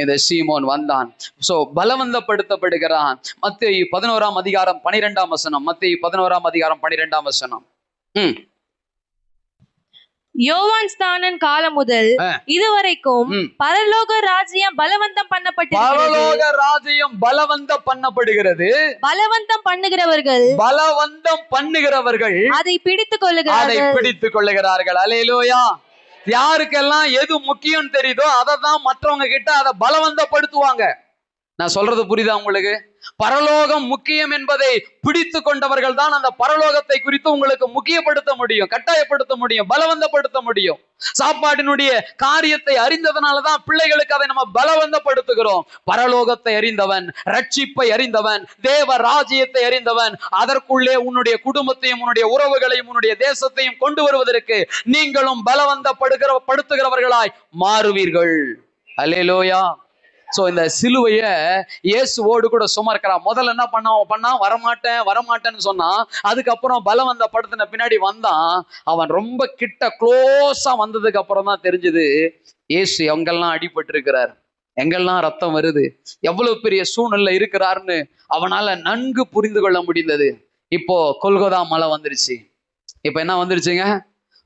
இந்த சீமோன் வந்தான். சோ பலவந்தப்படுத்தப்படுகிறான். மத்தேயு 11ஆம் அதிகாரம் 12ஆம் வசனம். மத்தேயு 11ஆம் அதிகாரம் 12ஆம் வசனம். யோவான் ஸ்நானன் காலம் முதல் இதுவரைக்கும் பரலோக ராஜ்யம் பலவந்தம் பண்ணப்பட்டிருக்கிறது. பரலோக ராஜ்யம் பலவந்தம் பண்ணப்படுகிறது. பலவந்தம் பண்ணுகிறவர்கள் அதை பிடித்துக் கொள்ளுகிறார்கள். அல்லேலூயா. யாருக்கெல்லாம் எது முக்கியம் தெரியுதோ அதை தான் மற்றவங்க கிட்ட அதை பலவந்தப்படுத்துவாங்க. நான் சொல்றது புரியுதா உங்களுக்கு? பரலோகம் முக்கியம் என்பதை பிடித்து கொண்டவர்கள் தான் அந்த பரலோகத்தை குறித்து உங்களுக்கு முக்கியப்படுத்த முடியும், கட்டாயப்படுத்த முடியும், பலவந்தப்படுத்த முடியும். சாப்பாட்டினுடைய காரியத்தை அறிந்ததனாலதான் பிள்ளைகளுக்கு அதை நம்ம பலவந்தப்படுத்துகிறோம். பரலோகத்தை அறிந்தவன், ரட்சிப்பை அறிந்தவன், தேவ ராஜ்யத்தை அறிந்தவன், அதற்குள்ளே உன்னுடைய குடும்பத்தையும் உன்னுடைய உறவுகளையும் உன்னுடைய தேசத்தையும் கொண்டு வருவதற்கு நீங்களும் பலவந்தப்படுத்துகிறவர்களாய் மாறுவீர்கள். அல்லேலூயா. சோ இந்த சிலுவைய இயேசுவோடு கூட சுமக்கிறான். முதல்ல என்ன பண்ணா வரமாட்டேன்னு சொன்னான். அதுக்கப்புறம் பலம் வந்த படுத்தின பின்னாடி வந்தான். அவன் ரொம்ப கிட்ட க்ளோஸா வந்ததுக்கு அப்புறம் தான் தெரிஞ்சது இயேசு எங்கெல்லாம் அடிபட்டு இருக்கிறார், எங்கெல்லாம் ரத்தம் வருது, எவ்வளவு பெரிய சூழ்நிலை இருக்கிறாருன்னு அவனால நன்கு புரிந்து கொள்ள முடிந்தது. இப்போ கொல்கொதா மலை வந்துருச்சு. இப்ப என்ன வந்துருச்சுங்க?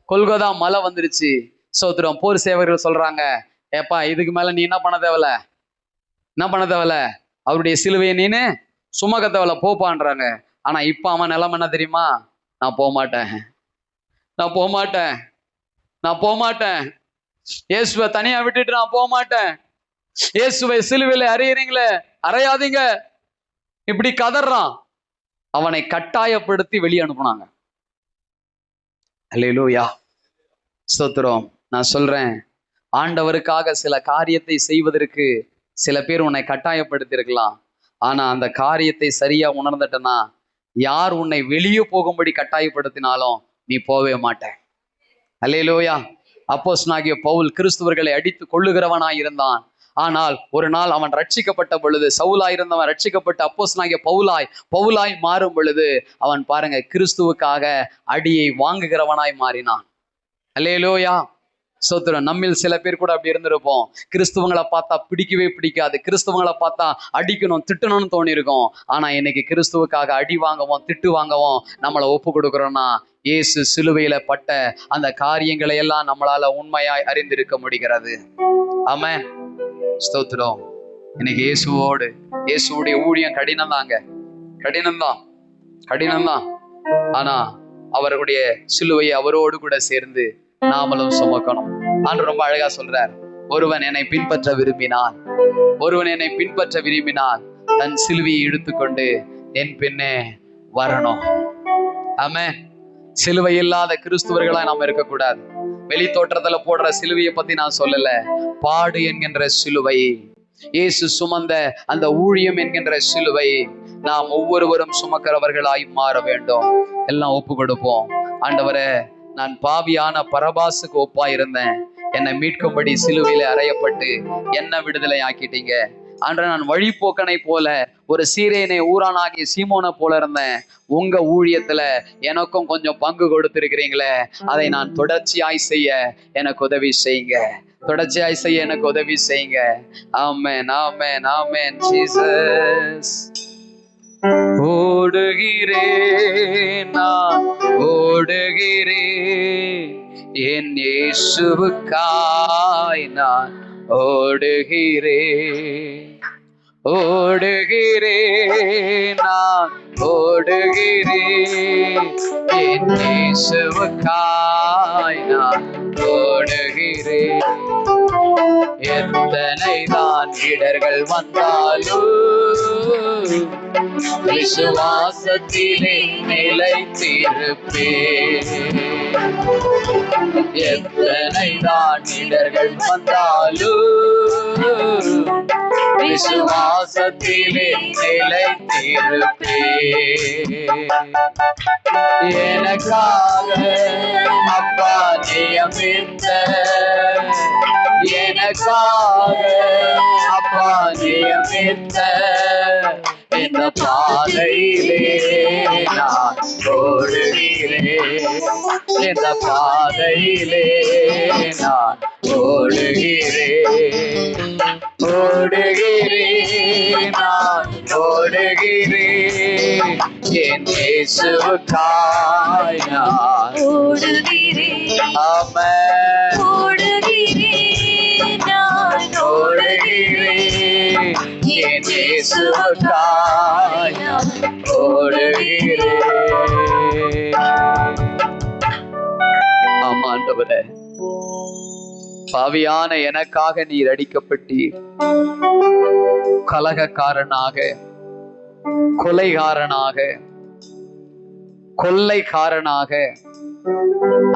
கொல்கொதா மலை வந்துருச்சு. சோத்திரம். போர் சேவகர்கள் சொல்றாங்க, ஏப்பா இதுக்கு மேல நீ என்ன பண்ண தேவையில்ல, அவருடைய சிலுவையை நீனு சுமக்க தேவையில்ல, போப்பான்றாங்க. ஆனா இப்ப அவன் நிலைமை என்ன தெரியுமா? நான் போக மாட்டேன், இயேசுவை தனியா விட்டுட்டு நான் போக மாட்டேன், இயேசுவை சிலுவையில அறையறீங்களே அறையாதீங்க, இப்படி கதறான். அவனை கட்டாயப்படுத்தி வெளியே அனுப்புனாங்க. அல்லேலூயா, ஸ்தோத்திரம். நான் சொல்றேன், ஆண்டவருக்காக சில காரியத்தை செய்வதற்கு சில பேர் உன்னை கட்டாயப்படுத்தி இருக்கலாம். ஆனா அந்த காரியத்தை சரியா உணர்ந்துட்டனா, யார் உன்னை வெளியே போகும்படி கட்டாயப்படுத்தினாலும் நீ போவே மாட்ட. அல்லேலூயா. அப்போஸ்தலனாகிய பவுல் கிறிஸ்துவர்களை அடித்து கொள்ளுகிறவனாய் இருந்தான். ஆனால் ஒரு நாள் அவன் ரட்சிக்கப்பட்ட பொழுது, சவுலாய் இருந்தவன் ரட்சிக்கப்பட்ட அப்போஸ்தலனாகிய பவுலாய் மாறும் பொழுது அவன் பாருங்க கிறிஸ்துவுக்காக அடியை வாங்குகிறவனாய் மாறினான். அல்லேலூயா, சோத்திரம். நம்மில் சில பேர் கூட அப்படி இருந்திருப்போம். கிறிஸ்துவங்களை பார்த்தா பிடிக்கவே பிடிக்காது, கிறிஸ்துவங்களை பார்த்தா அடிக்கணும் திட்டணும்னு தோணி இருக்கும். ஆனா இன்னைக்கு கிறிஸ்துவுக்காக அடி வாங்கவும் திட்டு வாங்கவும் நம்மளை ஒப்பு கொடுக்குறோம்னா, இயேசு சிலுவையில பட்ட அந்த காரியங்களை எல்லாம் நம்மளால உண்மையாய் அறிந்திருக்க முடிகிறது. ஆமென், ஸ்தோத்திரம். இன்னைக்கு இயேசுடைய ஊழியம் கடினம்தான். ஆனா அவருடைய சிலுவையை அவரோடு கூட சேர்ந்து நாமளும் சுமக்கணும். ஆண்டு ரொம்ப அழகா சொல்றார், ஒருவன் என்னை பின்பற்ற விரும்பினால் தன் சிலுவையை எடுத்துக்கொண்டு என் பின்னே வரணும். ஆமென். சிலுவை இல்லாத கிறிஸ்துவர்களா நாம் இருக்கக்கூடாது. வெளி தோற்றத்துல போடுற சிலுவையை பத்தி நான் சொல்லல. பாடு என்கின்ற சிலுவை, இயேசு சுமந்த அந்த ஊழியம் என்கின்ற சிலுவை நாம் ஒவ்வொருவரும் சுமக்கிறவர்களாய் மாற வேண்டும். எல்லாம் ஒப்பு கொடுப்போம். ஆண்டவரே, நான் பாவியான பரபாசுக்கு ஒப்பா இருந்தேன், என்னை மீட்கும்படி சிலுவையில அறையப்பட்டு என்ன விடுதலை ஆக்கிட்டீங்க. அன்று நான் வழிபோக்கனை போல, ஒரு சீரேனை ஊரானாகிய சீமோனை போல இருந்தேன். உங்க ஊழியத்துல எனக்கும் கொஞ்சம் பங்கு கொடுத்திருக்கிறீங்களே, அதை நான் தொடர்ச்சியாய் செய்ய எனக்கு உதவி செய்யுங்க. ஆமென், ஆமென், ஆமென். ஜீசஸ். நான் ஓடுகிறேன் என் இயேசுவுக்காய், நான் ஓடுகிறேன், நான் ஓடுகிறேன் என் இயேசுவுக்காய், நான் ஓடுகிறேன். எத்தனை தான் இடர்கள் வந்தாலும் விசுவாசத்திலே நிலைத்திருப்பேன். எத்தனை தான் இடர்கள் வந்தாலும் விசுவாசத்திலே நிலைத்திருப்பேன். எனக்காக அப்பா நியமித்த, எனக்காக அப்பா நியமித்த இந்த பாதையிலே நான் ஓடுகிறேன், இந்த பாதையிலே நான் ஓடுகிறேன், நான் ஓடுகிறேன் என் இயேசுவுக்காய், நான் ஓடுகிறேன். ஆமென். நான் ஓடுகிறேன் என் இயேசுவுக்காய், நான் ஓடுகிறேன். ஆமா ஆண்டவரே, பாவியான எனக்காக நீர் அடிக்கப்பட்டீர். கலகக்காரனாக, கொள்ளைக்காரனாக,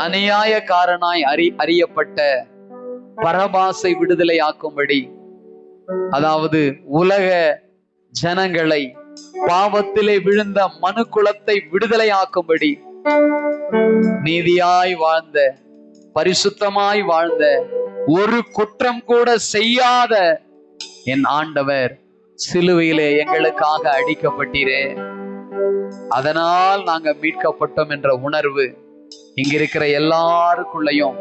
அநியாயக்காரனாய் அறியப்பட்ட பரபாசை விடுதலை ஆக்கும்படி, அதாவது உலக ஜனங்களை, பாவத்திலே விழுந்த மனுக்குலத்தை விடுதலை ஆக்கும்படி நீதியாய் வாழ்ந்த, பரிசுத்தமாய் வாழ்ந்த, ஒரு குற்றம் கூட செய்யாத என் ஆண்டவர் சிலுவையிலே எங்களுக்காக அடிக்கப்பட்டீரே, அதனால் நாங்க மீட்கப்பட்டோம் என்ற உணர்வு இங்கிருக்கிற எல்லாருக்குள்ளையும்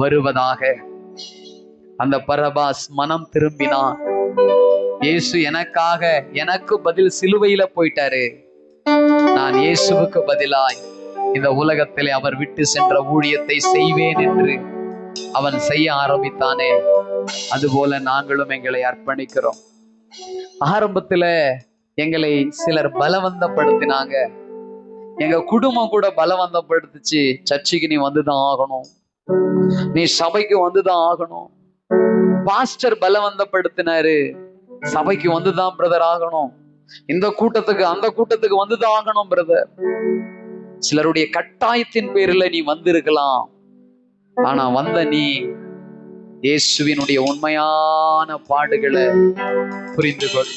வருவதாக. அந்த பரபாஸ் மனம் திரும்பினான். இயேசு எனக்காக, எனக்கு பதில் சிலுவையில போயிட்டாரு, நான் இயேசுவுக்கு பதிலாய் இந்த உலகத்திலே அவர் விட்டு சென்ற ஊழியத்தை செய்வேன் என்று அவன் செய்ய ஆரம்பித்தானே, அதுபோல நாங்களும் எங்களை அர்ப்பணிக்கிறோம். ஆரம்பத்துல எங்களை சிலர் பலவந்தப்படுத்தினாங்க, எங்க குடும்பம் கூட பலவந்தப்படுத்துச்சு. சர்ச்சுக்கு நீ வந்துதான் ஆகணும், நீ சபைக்கு வந்துதான் ஆகணும். பாஸ்டர் பலவந்தப்படுத்தினாரு, சபைக்கு வந்துதான் பிரதர் ஆகணும், இந்த கூட்டத்துக்கு அந்த கூட்டத்துக்கு வந்துதான் ஆகணும் பிரதர். சிலருடைய கட்டாயத்தின் பேரில் நீ வந்திருக்கலாம், ஆனா வந்த நீ இயேசுவினுடைய உண்மையான பாடுகளை புரிந்து கொள்.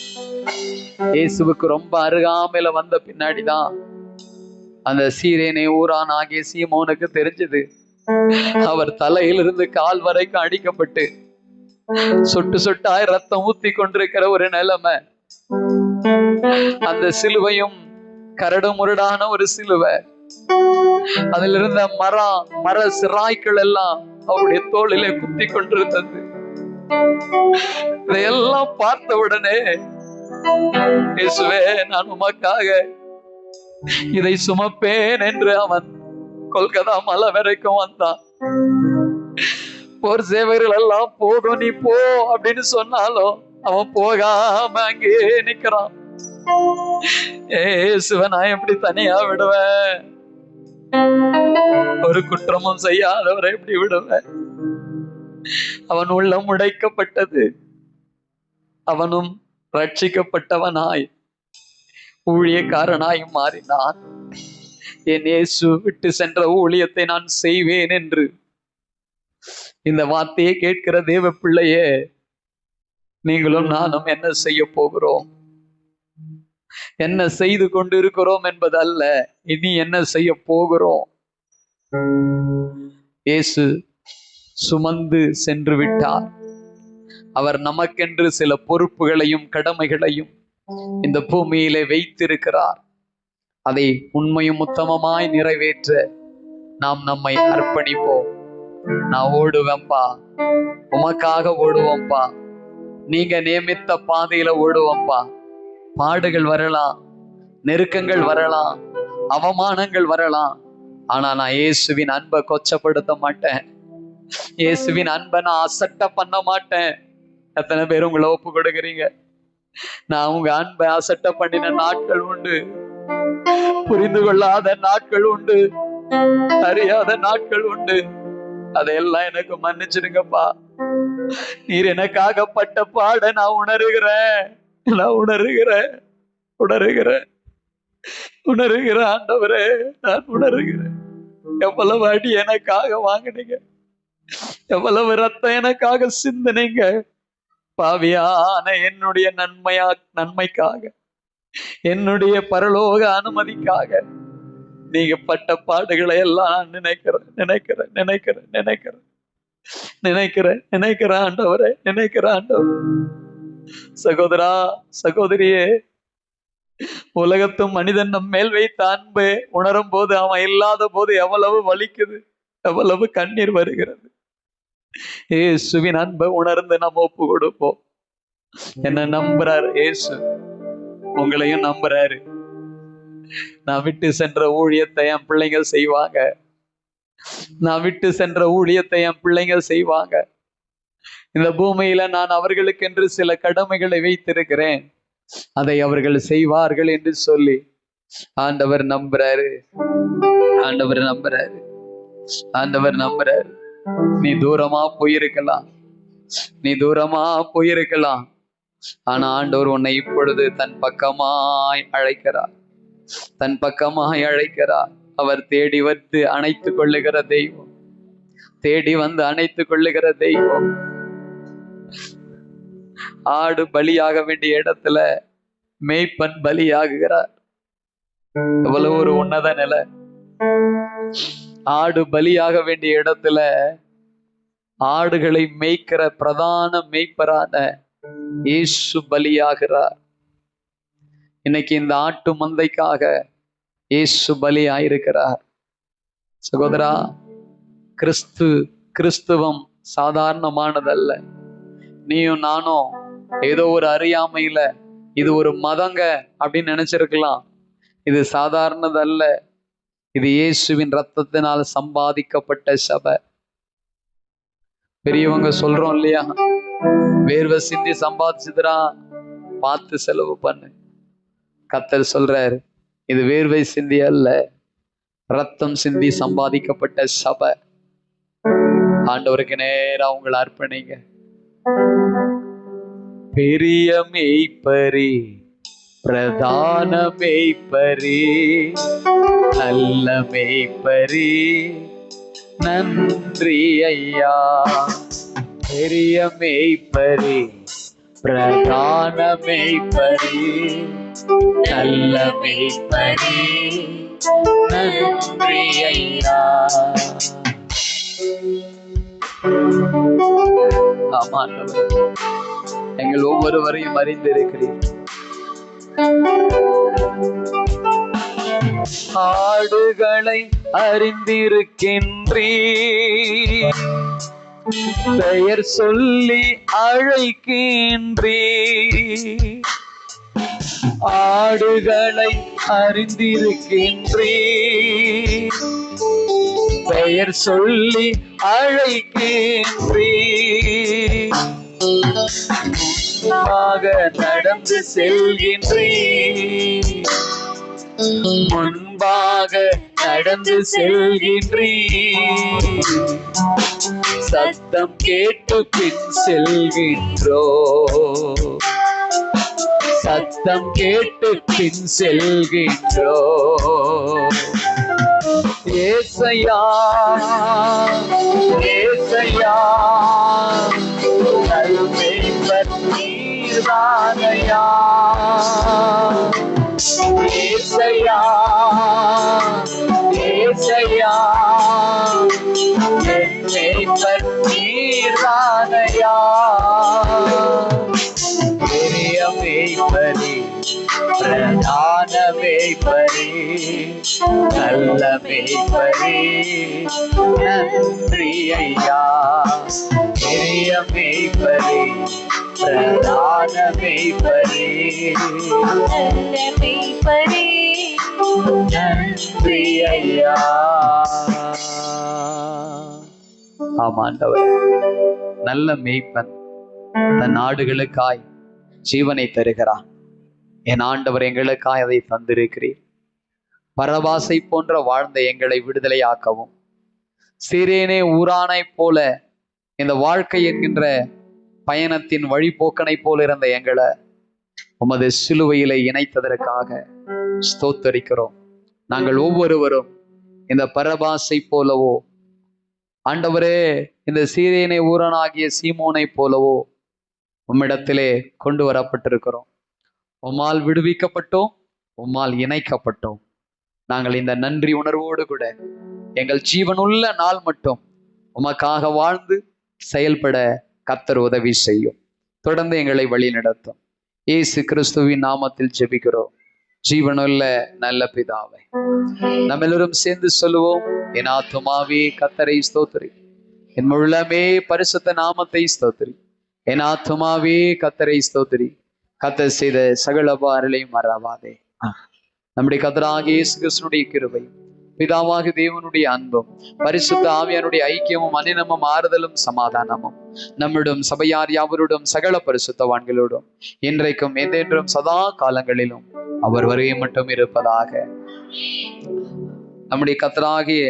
இயேசுவுக்கு ரொம்ப அருகாமையில வந்த பின்னாடிதான் அந்த சீரேனே ஊரான் ஆகிய சீமோனுக்கு தெரிஞ்சது, அவர் தலையிலிருந்து கால் வரைக்கும் அடிக்கப்பட்டு சொட்டு சொட்டாய் ரத்தம் ஊத்தி கொண்டிருக்கிற ஒரு நிலைமை. அந்த சிலுவையும் கரடு முரடான ஒரு சிலுவை, அதில் இருந்த மர சிராய்கள் எல்லாம் அவருடைய தோளிலே குத்தி கொண்டிருந்தது. இதையெல்லாம் பார்த்த உடனே, இயேசுவே நான் உமக்காக இதை சுமப்பேன் என்று அவன் கொல்கத்தா மலை வரைக்கும் வந்தான். போர் சேவர்கள் எல்லாம் போதும் நீ போ அப்படின்னு சொன்னாலும் அவன் போகாம அங்கே நிக்கிறான். இயேசுவை நான் எப்படி தனியா விடுவேன்? ஒரு குற்றமும் செய்யாதவரை எப்படி விடுவேன்? அவன் உள்ளம் உடைக்கப்பட்டது. அவனும் ரட்சிக்கப்பட்டவனாய் ஊழியக்காரனாய் மாறினான். என் இயேசு விட்டு சென்ற ஊழியத்தை நான் செய்வேன் என்று இந்த வார்த்தையை கேட்கிற தேவ பிள்ளையே, நீங்களும் நானும் என்ன செய்ய போகிறோம், என்ன செய்து கொண்டு இருக்கிறோம் என்பது அல்ல, இனி என்ன செய்ய போகிறோம். இயேசு சுமந்து சென்று விட்டார். அவர் நமக்கென்று சில பொறுப்புகளையும் கடமைகளையும் இந்த பூமியிலே வைத்திருக்கிறார். அதை உண்மையும் உத்தமமாய் நிறைவேற்ற நாம் நம்மை அர்ப்பணிப்போம். நான் ஓடுவேன்பா, உமக்காக ஓடுவோம்பா, நீங்க நியமித்த பாதையில ஓடுவோம்பா. பாடுகள் வரலாம், நெருக்கங்கள் வரலாம், அவமானங்கள் வரலாம், ஆனா நான் இயேசுவின் அன்பை கொச்சப்படுத்த மாட்டேன், இயேசுவின் அன்பை நான் அசட்டை பண்ண மாட்டேன். எத்தனை பேர் உங்களை ஒப்பு கொடுக்குறீங்க? நான் உங்க அன்பை அசட்டை பண்ணின நாட்கள் உண்டு, புரிந்து கொள்ளாத நாட்கள் உண்டு, அறியாத நாட்கள் உண்டு. அதையெல்லாம் எனக்கு மன்னிச்சிருங்கப்பா. நீர் எனக்காக பட்ட பாட நான் உணர்கிறேன், நான் உணர்கிறேன், உணர்கிறேன், உணர்கிறேன் ஆண்டவரே, நான் உணர்கிறேன். எவ்வளவு அடி எனக்காக வாங்கினீங்க, எவ்வளவு ரத்தம் எனக்காக சிந்தினீங்க. பாவியான என்னுடைய நன்மைக்காக, என்னுடைய பரலோக அனுமதிக்காக நீங்க பட்ட பாடுகளை எல்லாம் நான் நினைக்கிறேன் ஆண்டவரே, நினைக்கிறேன் ஆண்டவரே. சகோதரா, சகோதரியே, உலகத்தும் மனிதன் நம் மேல் வைத்த அன்பு உணரும் போது, அவன் இல்லாத போது எவ்வளவு வலிக்குது, எவ்வளவு கண்ணீர் வருகிறது. இயேசுவின் அன்பை உணர்ந்து நம்ம ஒப்பு கொடுப்போம். என்ன நம்புறாரு இயேசு, உங்களையும் நம்புறாரு. நான் விட்டு சென்ற ஊழியத்தை என் பிள்ளைங்க செய்வாங்க, நான் விட்டு சென்ற ஊழியத்தை என் பிள்ளைங்க செய்வாங்க. இந்த பூமியில நான் அவர்களுக்கென்று சில கடமைகளை வைத்திருக்கிறேன், அதை அவர்கள் செய்வார்கள் என்று சொல்லி ஆண்டவர் நம்புறாரு, ஆண்டவர் நம்புறாரு, ஆண்டவர் நம்புறாரு. நீ தூரமா போயிருக்கலாம், நீ தூரமா போயிருக்கலாம், ஆனா ஆண்டவர் உன்னை இப்பொழுது தன் பக்கமாய் அழைக்கிறார், தன் பக்கமாய் அழைக்கிறார். அவர் தேடி வந்து அணைத்துக் கொள்ளுகிற தெய்வம், தேடி வந்து அணைத்துக் கொள்ளுகிற தெய்வம். ஆடு பலியாக வேண்டிய இடத்துல மேய்ப்பன் பலியாகுகிறார். எவ்வளவு ஒரு உன்னத நிலை. ஆடு பலியாக வேண்டிய இடத்துல ஆடுகளை மேய்க்கிற பிரதான மேய்ப்பரான இயேசு பலியாகிறார். இன்னைக்கு இந்த ஆட்டு மந்தைக்காக இயேசு பலியாயிருக்கிறார். சகோதரா, கிறிஸ்துவம் சாதாரணமானதல்ல. நீயும் நானும் ஏதோ ஒரு அறியாமையில இது ஒரு மதங்க அப்படின்னு நினைச்சிருக்கலாம். இது சாதாரணதல்ல. இது இயேசுவின் ரத்தத்தினால் சம்பாதிக்கப்பட்ட சபை. பெரியவங்க சொல்றோம் இல்லையா, வேர்வை சிந்தி சம்பாதிச்சுதுரா, பார்த்து செலவு பண்ணு. கர்த்தர் சொல்றாரு, இது வேர்வை சிந்தி அல்ல, ரத்தம் சிந்தி சம்பாதிக்கப்பட்ட சபை. ஆண்டவருக்கு நேரா உங்களை அர்ப்பணிங்க. பெரிய மேய்ப்பரே, பிரதான மேய்ப்பரே, நல்ல மேய்ப்பரே, நன்றி ஐயா. பெரிய மேய்ப்பரே, பிரதான மேய்ப்பரே, நல்ல மேய்ப்பரே, நன்றி ஐயா. ஆமாண்டவர், எங்கள் ஒவ்வொருவரையும் அறிந்திருக்கிறீர். ஆடுகளை அறிந்திருக்கின்றீர், பெயர் சொல்லி அழைக்கின்றீர். ஆடுகளை அறிந்திருக்கின்றீர், பெயர் சொல்லி அழைக்கின்றீர். முன்பாக நடந்து செல்கின்றீர், முன்பாக நடந்து செல்கின்றீர். சத்தம் கேட்டு பின் செல்கின்றோ, சத்தம் கேட்டு பின் செல்கின்றோ. ஏசையா, ஏசையா, நல்மேய்ப்பர் நீர்தானையா. ஏசையா, ஏசையா, நல்மேய்ப்பர் நீர்தானையா. பெரிய மேய்ப்பரே, பிரதான மேய்ப்பரே, நல்ல மேய்ப்பரே, நன்றி ஐயா. பெரிய மேய்ப்பரே, பிரதான மேய்ப்பரே, நல்ல மேய்ப்பரே, நன்றி ஐயா. ஆமாண்டவர், நல்ல மேய்ப்பன் தன் ஆடுகளுக்காய் ஜீவனை தருகிறான். என் ஆண்டவர் எங்களுக்காய் அதை தந்திருக்கிறீர். பரபாசை போன்ற வாழ்ந்த எங்களை விடுதலையாக்கவும், சிரேனே ஊரானை போல இந்த வாழ்க்கை என்கின்ற பயணத்தின் வழிபோக்கனை போல இருந்த எங்களை உமது சிலுவையில இணைத்ததற்காக ஸ்தோத்தரிக்கிறோம். நாங்கள் ஒவ்வொருவரும் இந்த பரபாசை போலவோ, ஆண்டவரே இந்த சீரேனை ஊரனாகிய சீமோனை போலவோ உம்மிடத்திலே கொண்டு வரப்பட்டிருக்கிறோம். உம்மால் விடுவிக்கப்பட்டோம், உம்மால் இணைக்கப்பட்டோம். நாங்கள் இந்த நன்றி உணர்வோடு கூட எங்கள் ஜீவனுள்ள நாள் மட்டும் உமக்காக வாழ்ந்து செயல்பட கர்த்தர் உதவி செய்யும். தொடர்ந்து எங்களை வழி நடத்தும். இயேசு கிறிஸ்துவின் நாமத்தில் ஜெபிக்கிறோம் ஜீவனுள்ள நல்ல பிதாவே. நம்ம எல்லோரும் சேர்ந்து சொல்லுவோம், என் ஆத்துமாவே கர்த்தரை ஸ்தோத்திரி, என் முழுமே பரிசுத்த நாமத்தை ஸ்தோத்திரி. என் ஆத்துமாவே கர்த்தரை ஸ்தோத்திரி, கர்த்தர் செய்த சகல அருளையும் மறவாதே. நம்முடைய கர்த்தராகிய இயேசு கிறிஸ்துவினுடைய கிருபையும், பிதாவாகிய தேவனுடைய அன்பும், பரிசுத்த ஆவியானுடைய ஐக்கியமும், அனினமும், ஆறுதலும், சமாதானமும் நம்முடைய சபையார் யாவரோடும் சகல பரிசுத்தவான்களோடும் இன்றைக்கும் என்றென்றும் சதா காலங்களிலும் அவர் வருகை மட்டும் இருப்பதாக. நம்முடைய கர்த்தராகிய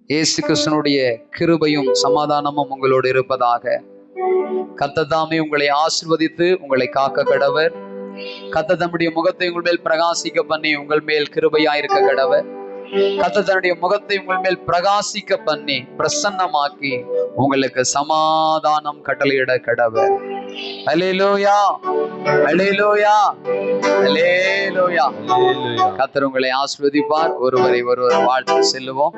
இயேசு கிறிஸ்துவினுடைய கிருபையும் சமாதானமும் உங்களோடு இருப்பதாக. கர்த்தர் தாமே உங்களை ஆசீர்வதித்து உங்களை காக்க கடவர். கர்த்தர் தம்முடைய முகத்தை உங்கள் மேல் பிரகாசிக்க பண்ணி உங்கள் மேல் கிருபையாயிருக்க கடவர். கர்த்தர் தன்னுடைய முகத்தை உங்கள் மேல் பிரகாசிக்க பண்ணி பிரசன்னமாக்கி உங்களுக்கு சமாதானம் கட்டளையிட கடவர். அல்லேலூயா, அல்லேலூயா, அல்லேலூயா. கர்த்தர் உங்களை ஆசீர்வதிப்பார். ஒருவரை ஒருவர் வாழ்த்து செல்லுவோம்.